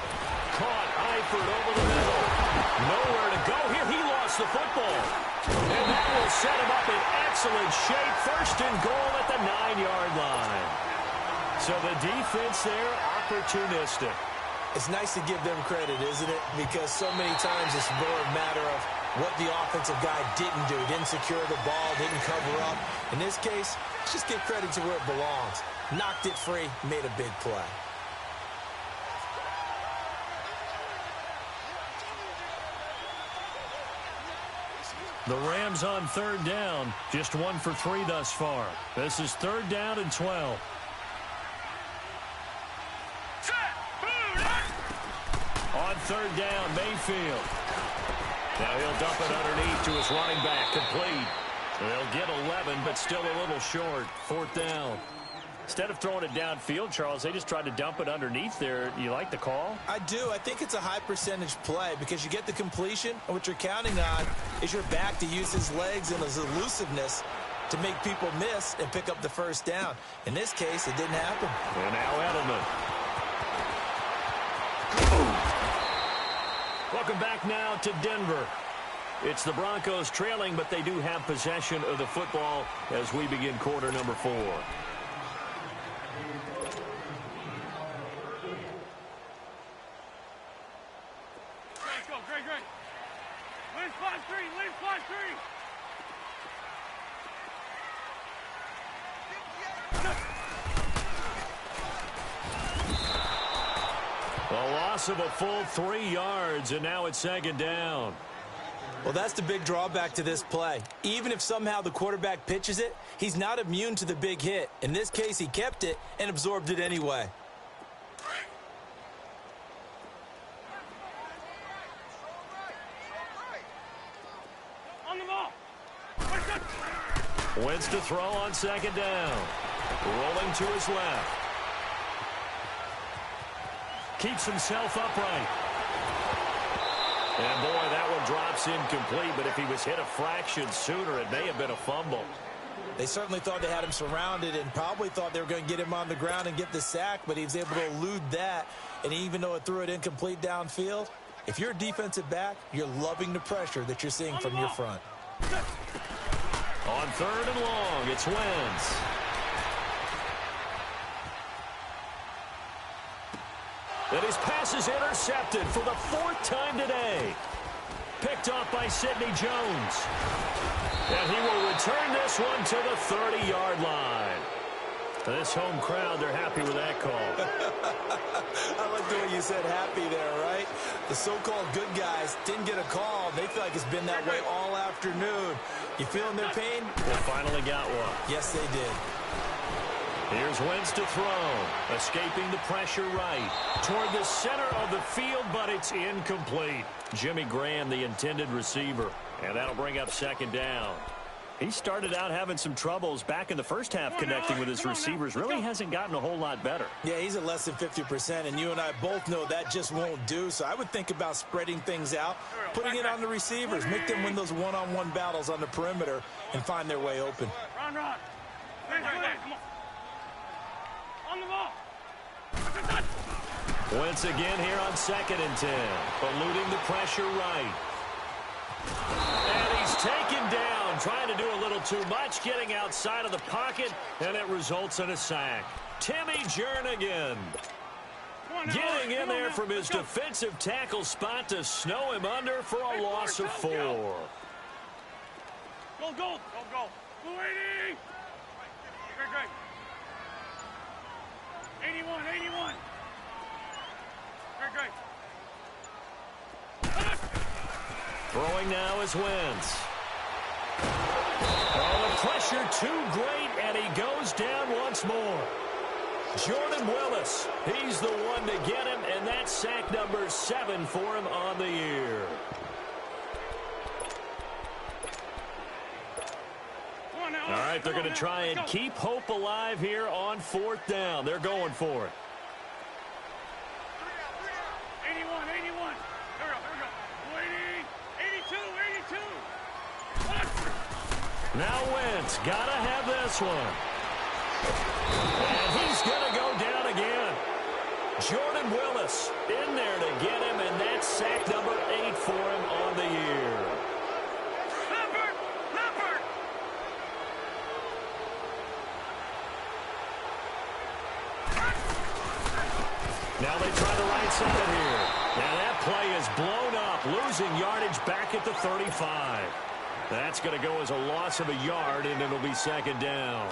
Speaker 6: Caught Eifert over the middle. Nowhere to go here. He lost the football. And that will set him up in excellent shape. 1st and goal at the 9-yard line. So the defense there, opportunistic.
Speaker 7: It's nice to give them credit, isn't it? Because so many times it's more a matter of what the offensive guy didn't do. Didn't secure the ball, didn't cover up. In this case, let's just give credit to where it belongs. Knocked it free, made a big play.
Speaker 6: The Rams on 3rd down, just 1 for 3 thus far. This is 3rd down and 12. On 3rd down, Mayfield. Now he'll dump it underneath to his running back, complete. They'll get 11, but still a little short. 4th down. Instead of throwing it downfield, Charles, they just tried to dump it underneath there. You like the call?
Speaker 7: I do. I think it's a high percentage play because you get the completion, and what you're counting on is your back to use his legs and his elusiveness to make people miss and pick up the first down. In this case, it didn't happen.
Speaker 6: And now Edelman. Welcome back now to Denver. It's the Broncos trailing, but they do have possession of the football as we begin quarter number 4.
Speaker 8: Let's go, great. Win 5-3, win 5-3.
Speaker 6: A loss of a full 3 yards, and now it's second down.
Speaker 7: Well, that's the big drawback to this play. Even if somehow the quarterback pitches it, he's not immune to the big hit. In this case, he kept it and absorbed it anyway.
Speaker 8: On the ball.
Speaker 6: Wentz to throw on second down. Rolling to his left. Keeps himself upright. And boy, that one drops incomplete, but if he was hit a fraction sooner, it may have been a fumble.
Speaker 7: They certainly thought they had him surrounded and probably thought they were going to get him on the ground and get the sack, but he was able to elude that. And even though it threw it incomplete downfield, if you're a defensive back, you're loving the pressure that you're seeing from your front.
Speaker 6: On third and long, it's Wentz. And his pass is intercepted for the 4th time today. Picked off by Sidney Jones. And he will return this one to the 30-yard line. This home crowd, they're happy with that call.
Speaker 7: I like the way you said happy there, right? The so-called good guys didn't get a call. They feel like it's been that way all afternoon. You feeling their pain?
Speaker 6: They finally got one.
Speaker 7: Yes, they did.
Speaker 6: Here's Wentz to throw. Escaping the pressure right. Toward the center of the field, but it's incomplete. Jimmy Graham, the intended receiver. And that'll bring up second down. He started out having some troubles back in the first half connecting with his receivers. Really hasn't gotten a whole lot better.
Speaker 7: Yeah, he's at less than 50%, and you and I both know that just won't do. So I would think about spreading things out, putting it on the receivers, make them win those one-on-one battles on the perimeter and find their way open.
Speaker 8: Run. Come on. On the ball.
Speaker 6: Wentz again here on 2nd and 10. Eluding the pressure right. And he's taken down, trying to do a little too much, getting outside of the pocket, and it results in a sack. Timmy Jernigan getting in there from his defensive tackle spot to snow him under for a loss of 4.
Speaker 8: Go. Blue 80. Great. 81. Great.
Speaker 6: Throwing now is Wentz. Oh, the pressure too great, and he goes down once more. Jordan Willis, he's the one to get him, and that's sack number 7 for him on the year. All right, they're going to try and keep hope alive here on 4th down. They're going for it.
Speaker 8: 81. Here we go. 82.
Speaker 6: Now Wentz, got to have this one. And he's going to go down again. Jordan Willis in there to get him, and that's sack number 8 for him on the year. Now they try the right side here. Now that play is blown up, losing yardage back at the 35. That's going to go as a loss of a yard, and it'll be second down.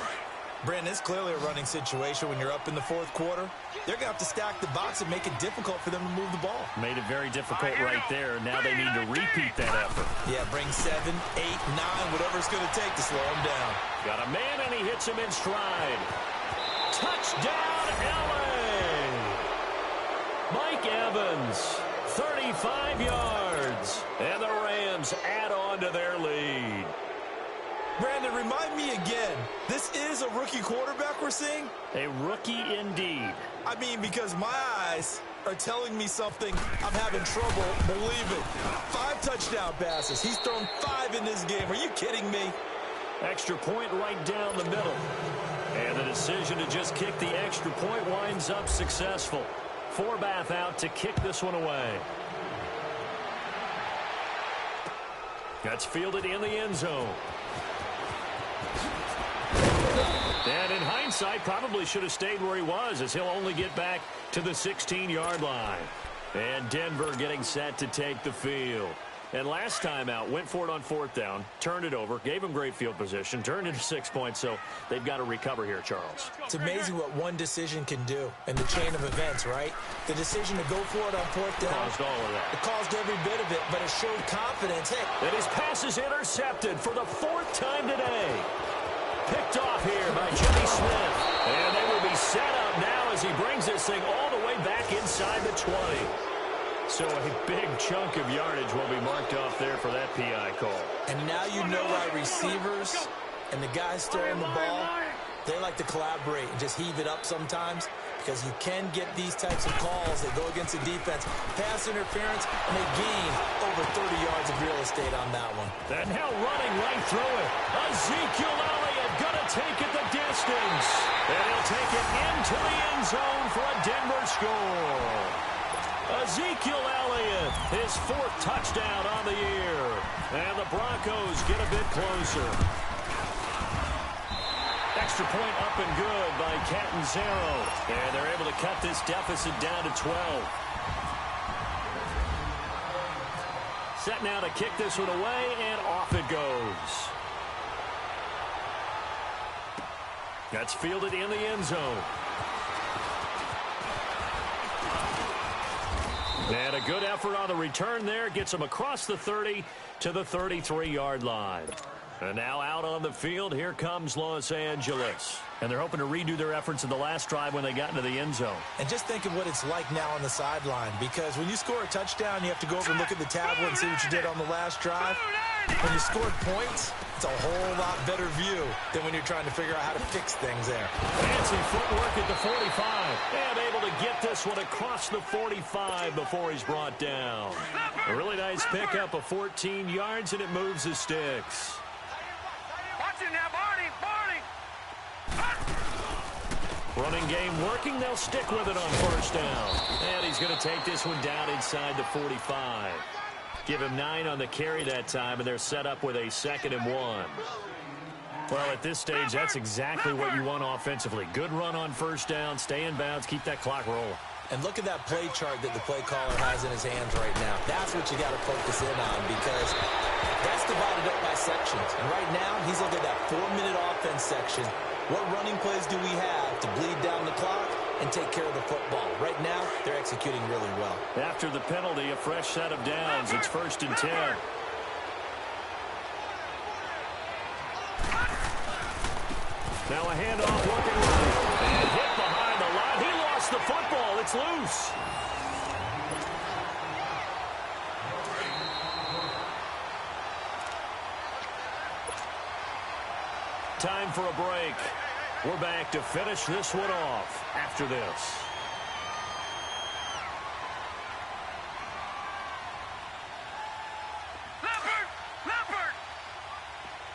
Speaker 7: Brandon, it's clearly a running situation when you're up in the 4th quarter. They're going to have to stack the box and make it difficult for them to move the ball.
Speaker 6: Made it very difficult right there. Now they need to repeat that effort.
Speaker 7: Yeah, bring 7, 8, 9, whatever it's going to take to slow him down.
Speaker 6: Got a man, and he hits him in stride. Touchdown, LA! Mike Evans, 35 yards. And the Rams add on to their lead.
Speaker 7: Brandon, And remind me again, this is a rookie quarterback we're seeing?
Speaker 6: A rookie indeed.
Speaker 7: I mean, because my eyes are telling me something I'm having trouble believing. 5 touchdown passes. He's thrown 5 in this game. Are you kidding me?
Speaker 6: Extra point right down the middle. And the decision to just kick the extra point winds up successful. Forbath out to kick this one away. That's fielded in the end zone. And in hindsight, probably should have stayed where he was, as he'll only get back to the 16-yard line. And Denver getting set to take the field. And last time out, went for it on 4th down, turned it over, gave him great field position, turned into 6 points, so they've got to recover here, Charles.
Speaker 7: It's amazing what one decision can do in the chain of events, right? The decision to go for it on 4th down.
Speaker 6: Caused all of that.
Speaker 7: It caused every bit of it, but it showed confidence. Hey.
Speaker 6: And his pass is intercepted for the 4th time today. Picked off here by Jimmy Smith. And they will be set up now as he brings this thing all the way back inside the 20. So a big chunk of yardage will be marked off there for that PI call.
Speaker 7: And now you know why receivers and the guys throwing the ball, they like to collaborate and just heave it up sometimes, because you can get these types of calls that go against the defense. Pass interference, and they gain over 30 yards of real estate on that one.
Speaker 6: And now running right through it. Ezekiel Elliott going to take it the distance. And he'll take it into the end zone for a Denver score. Ezekiel Elliott, his 4th touchdown on the year. And the Broncos get a bit closer. Extra point up and good by Catanzaro. And they're able to cut this deficit down to 12. Set now to kick this one away, and off it goes. That's fielded in the end zone. And a good effort on the return there. Gets him across the 30 to the 33-yard line. And now out on the field, here comes Los Angeles. And they're hoping to redo their efforts in the last drive when they got into the end zone.
Speaker 7: And just think of what it's like now on the sideline, because when you score a touchdown, you have to go over and look at the tablet and see what you did on the last drive. When you scored points, it's a whole lot better view than when you're trying to figure out how to fix things there.
Speaker 6: Fancy footwork at the 45. And able to get this one across the 45 before he's brought down. A really nice pickup of 14 yards, and it moves the sticks.
Speaker 8: Watch it now, Barney.
Speaker 6: Running game working. They'll stick with it on 1st down. And he's going to take this one down inside the 45. Give him 9 on the carry that time, and they're set up with a 2nd and 1. Well, at this stage, that's exactly what you want offensively. Good run on 1st down, stay in bounds, keep that clock rolling.
Speaker 7: And look at that play chart that the play caller has in his hands right now. That's what you got to focus in on, because that's divided up by sections. And right now, he's looking at that 4-minute offense section. What running plays do we have to bleed down the clock and take care of the football? Right now, they're executing really well.
Speaker 6: After the penalty, a fresh set of downs. It's 1st and 10. Now a handoff looking right. And hit behind the line. He lost the football. It's loose. Time for a break. We're back to finish this one off after this.
Speaker 8: Leopard!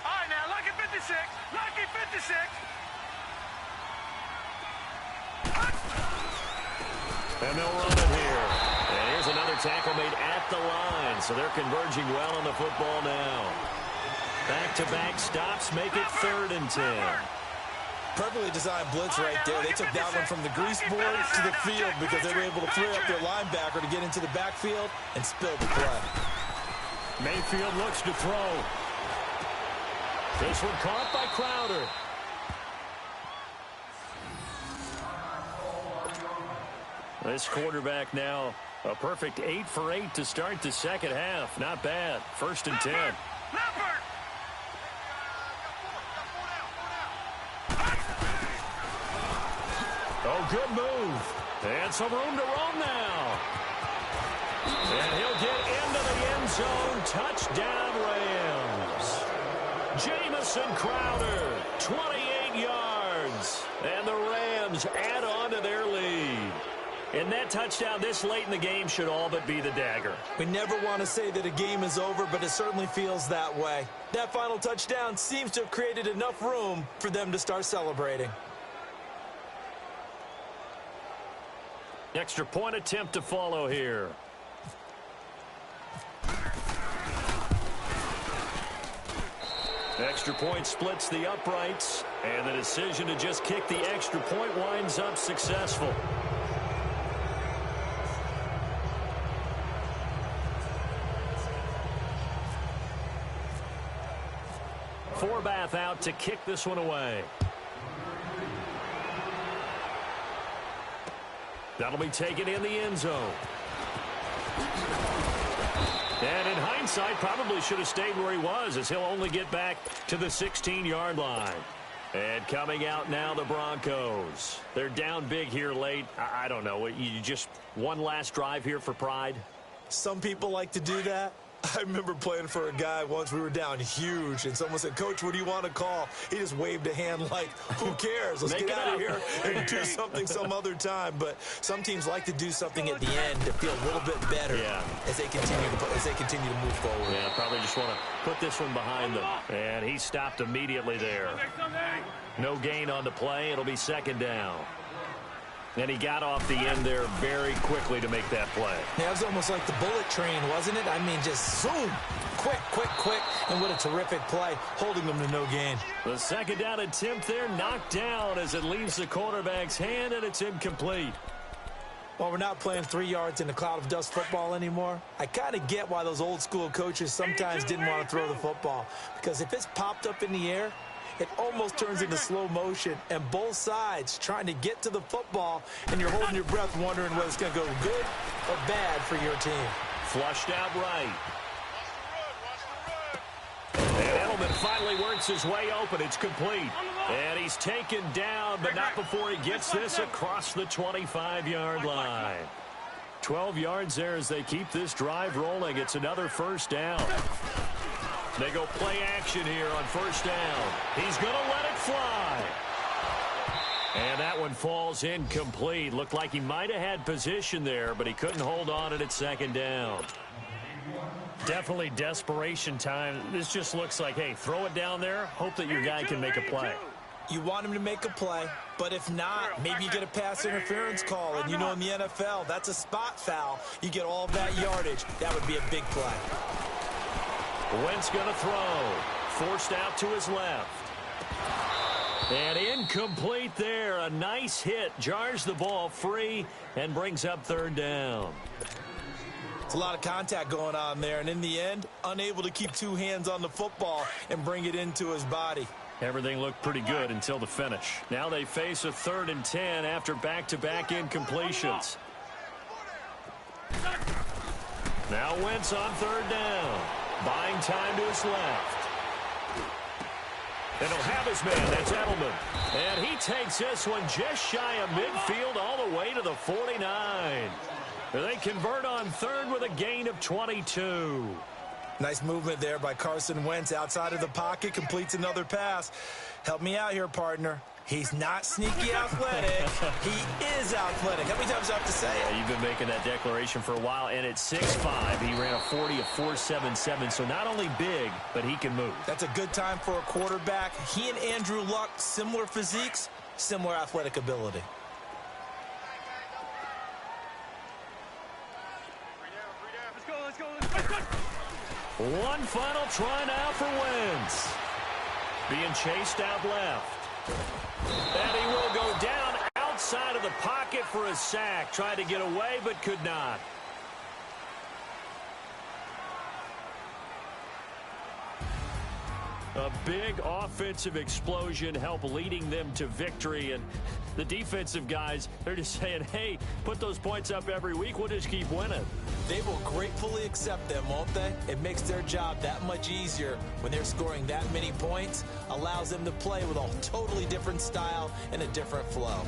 Speaker 8: All right, now, lucky 56. Lucky 56.
Speaker 6: And they'll run it here. And here's another tackle made at the line. So they're converging well on the football now. Back-to-back stops make it 3rd and 10.
Speaker 7: Perfectly designed blitz right there. They took that one from the grease board to the field because they were able to free up their linebacker to get into the backfield and spill the play.
Speaker 6: Mayfield looks to throw. This one caught by Crowder. This quarterback now a perfect 8 for 8 to start the second half. Not bad. 1st and 10. Oh, good move. And some room to roam now. And he'll get into the end zone. Touchdown, Rams. Jameis Jamison Crowder, 28 yards. And the Rams add on to their lead. And that touchdown this late in the game should all but be the dagger.
Speaker 7: We never want to say that a game is over, but it certainly feels that way. That final touchdown seems to have created enough room for them to start celebrating.
Speaker 6: Extra point attempt to follow here. Extra point splits the uprights, and the decision to just kick the extra point winds up successful. Forbath out to kick this one away. That'll be taken in the end zone. And in hindsight, probably should have stayed where he was, as he'll only get back to the 16-yard line. And coming out now, the Broncos. They're down big here late. I don't know. You just one last drive here for pride?
Speaker 7: Some people like to do that. I remember playing for a guy once. We were down huge, and someone said, "Coach, what do you want to call?" He just waved a hand like, who cares? Let's get out of here and do something some other time. But some teams like to do something at the end to feel a little bit better as they continue to move forward.
Speaker 6: Yeah, probably just want to put this one behind them. And he stopped immediately there. No gain on the play. It'll be second down. And he got off the end there very quickly to make that play.
Speaker 7: Yeah, it was almost like the bullet train, wasn't it? I mean, just zoom, quick, and what a terrific play, holding them to no gain.
Speaker 6: The second down attempt there knocked down as it leaves the quarterback's hand, and it's incomplete.
Speaker 7: Well, we're not playing 3 yards in a cloud of dust football anymore. I kind of get why those old school coaches sometimes didn't want to throw the football, because if it's popped up in the air, it almost turns into slow motion, and both sides trying to get to the football, and you're holding your breath wondering whether it's going to go good or bad for your team.
Speaker 6: Flushed out right. And Edelman finally works his way open. It's complete. And he's taken down, but not before he gets this across the 25-yard line. 12 yards there as they keep this drive rolling. It's another first down. They go play action here on first down. He's going to let it fly. And that one falls incomplete. Looked like he might have had position there, but he couldn't hold on at second down. Definitely desperation time. This just looks like, hey, throw it down there, hope that your guy can make a play.
Speaker 7: You want him to make a play, but if not, maybe you get a pass interference call. And you know in the NFL, that's a spot foul. You get all that yardage. That would be a big play.
Speaker 6: Wentz going to throw. Forced out to his left. And incomplete there. A nice hit. Jars the ball free and brings up third down.
Speaker 7: It's a lot of contact going on there. And in the end, unable to keep two hands on the football and bring it into his body.
Speaker 6: Everything looked pretty good until the finish. Now they face a 3rd and 10 after back-to-back incompletions. Now Wentz on third down. Buying time to his left. And he'll have his man. That's Edelman. And he takes this one just shy of midfield all the way to the 49. They convert on third with a gain of 22.
Speaker 7: Nice movement there by Carson Wentz outside of the pocket. Completes another pass. Help me out here, partner. He's not sneaky athletic. He is athletic. How many times do I have to say it?
Speaker 6: Yeah, you've been making that declaration for a while, and at 6'5", he ran a 40 of 4.77, so not only big, but he can move.
Speaker 7: That's a good time for a quarterback. He and Andrew Luck, similar physiques, similar athletic ability.
Speaker 6: One final try now for Wentz. Being chased out left. And he will go down outside of the pocket for a sack. Tried to get away, but could not. A big offensive explosion helped leading them to victory. And the defensive guys, they're just saying, hey, put those points up every week. We'll just keep winning.
Speaker 7: They will gratefully accept them, won't they? It makes their job that much easier when they're scoring that many points. Allows them to play with a totally different style and a different flow.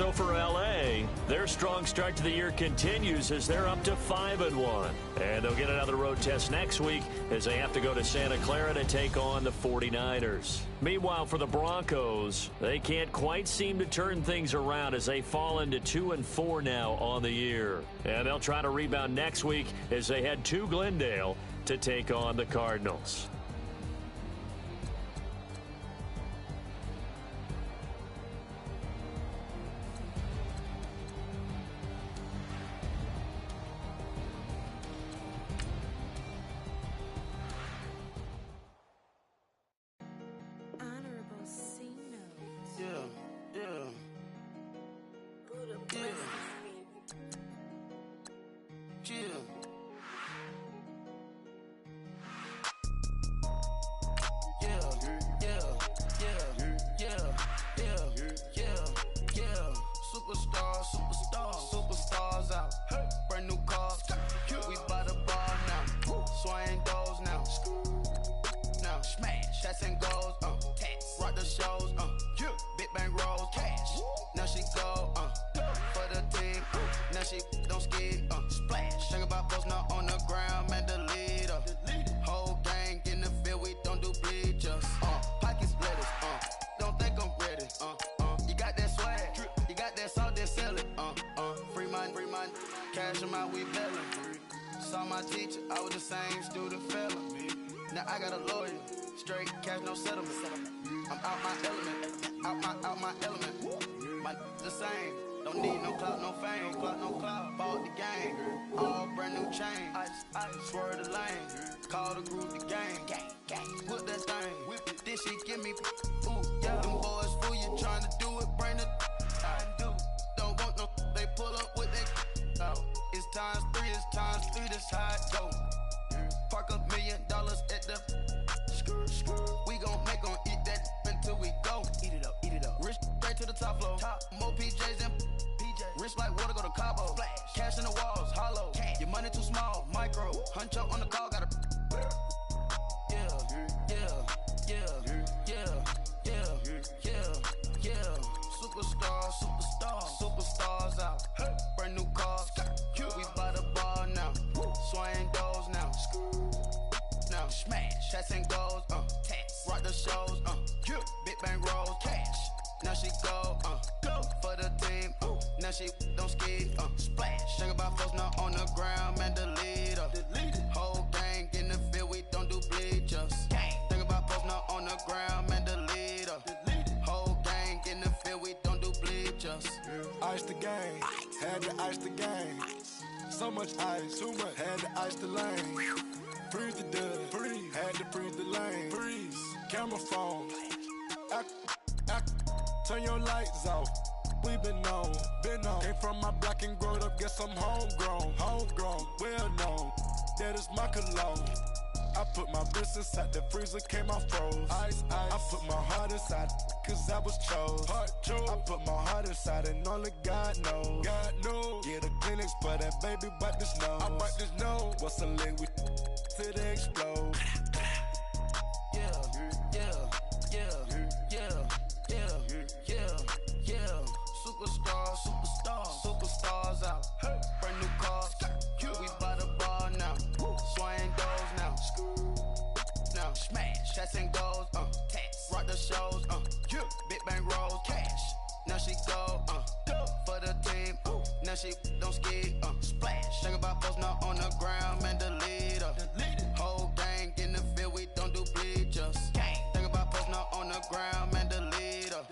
Speaker 6: So for LA, their strong start to the year continues as they're up to 5-1. And they'll get another road test next week as they have to go to Santa Clara to take on the 49ers. Meanwhile, for the Broncos, they can't quite seem to turn things around as they fall into 2-4 now on the year. And they'll try to rebound next week as they head to Glendale to take on the Cardinals.
Speaker 9: Superstars out. Brand new cars. We by the bar now. Swaying doors now. Now smash. Shots and goals. Rock the shows. Big bang rolls. Cash. Now she go. For the team. Now she don't ski. Splash. Think about post now on the ground. Man, the leader. Whole gang in the field. We don't do bleachers. Pockets lettuce. Don't think I'm ready. You got that swag. You got that salt, then sell it. Free mind. Cash them out, we bellin'. Saw my teacher, I was the same student fella. Now I got a lawyer, straight cash, no settlement. I'm out my element, out my element. My the same, don't need no clout, no fame. Bought the game, all brand new chain. I swerve the lane, call the group the gang. Put that thing, whip it, then she give me. Ooh, yeah, them boys fool you trying to do it, bring the. I do, don't want no, they pull up with that. It's times three, this how it go. Park $1 million at the. We gon' make 'em eat that until we go. Eat it up. Rich straight to the top floor. More PJs and PJ. Rich like water, go to Cabo. Splash. Cash in the walls, hollow. Cash. Your money too small, micro. Huncho on the call, gotta. Superstars out. Brand new cars. We by the bar now. Swaying doors now. Now smash. Shots and goals. Rock the shows. Big bang rolls. Cash. Now she go. For the team. Now she don't ski. Splash. Think about folks now on the ground. Man, the leader. Whole gang in the field. We don't do bleachers. Think about folks now on the ground. Man, the leader. Whole gang in the field. We don't do bleachers.
Speaker 3: Ice the game, had to ice the game. So much ice, too much, had to ice the lane. Freeze the dud, had to freeze the lane. Freeze, camera phone, turn your lights off. We been on. Came from my block and growed up, guess I'm homegrown, well known. That is my cologne. I put my wrist inside the freezer, came out froze. Ice. I put my heart inside, cause I was chose. I put my heart inside and only God knows. Yeah, the clinics, but that baby bite this nose. I bite this nose. What's a leg with till they explode? Superstars out. Brand new cars. We by the bar now. Swaying doors now. Now smash. Shots and goals. Rock the shows. Big bang rolls. Cash. Now she go. For the team. Now she don't ski. Splash. Think about folks now on the ground. Man, the leader. Whole gang in the field. We don't do bleachers. Think about folks now on the ground. Man, the leader.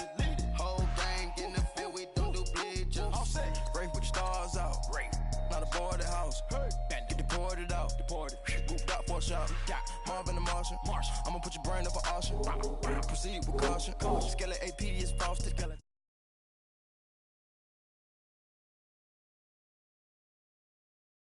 Speaker 3: Whole gang in the field. We don't do bleachers. All set. Race with the stars out. Not a boarded house. Get deported out. Moved out for a shot. Marvin the Martian. I'ma put your brain up for auction. Proceed with caution. Skeleton AP is frosted.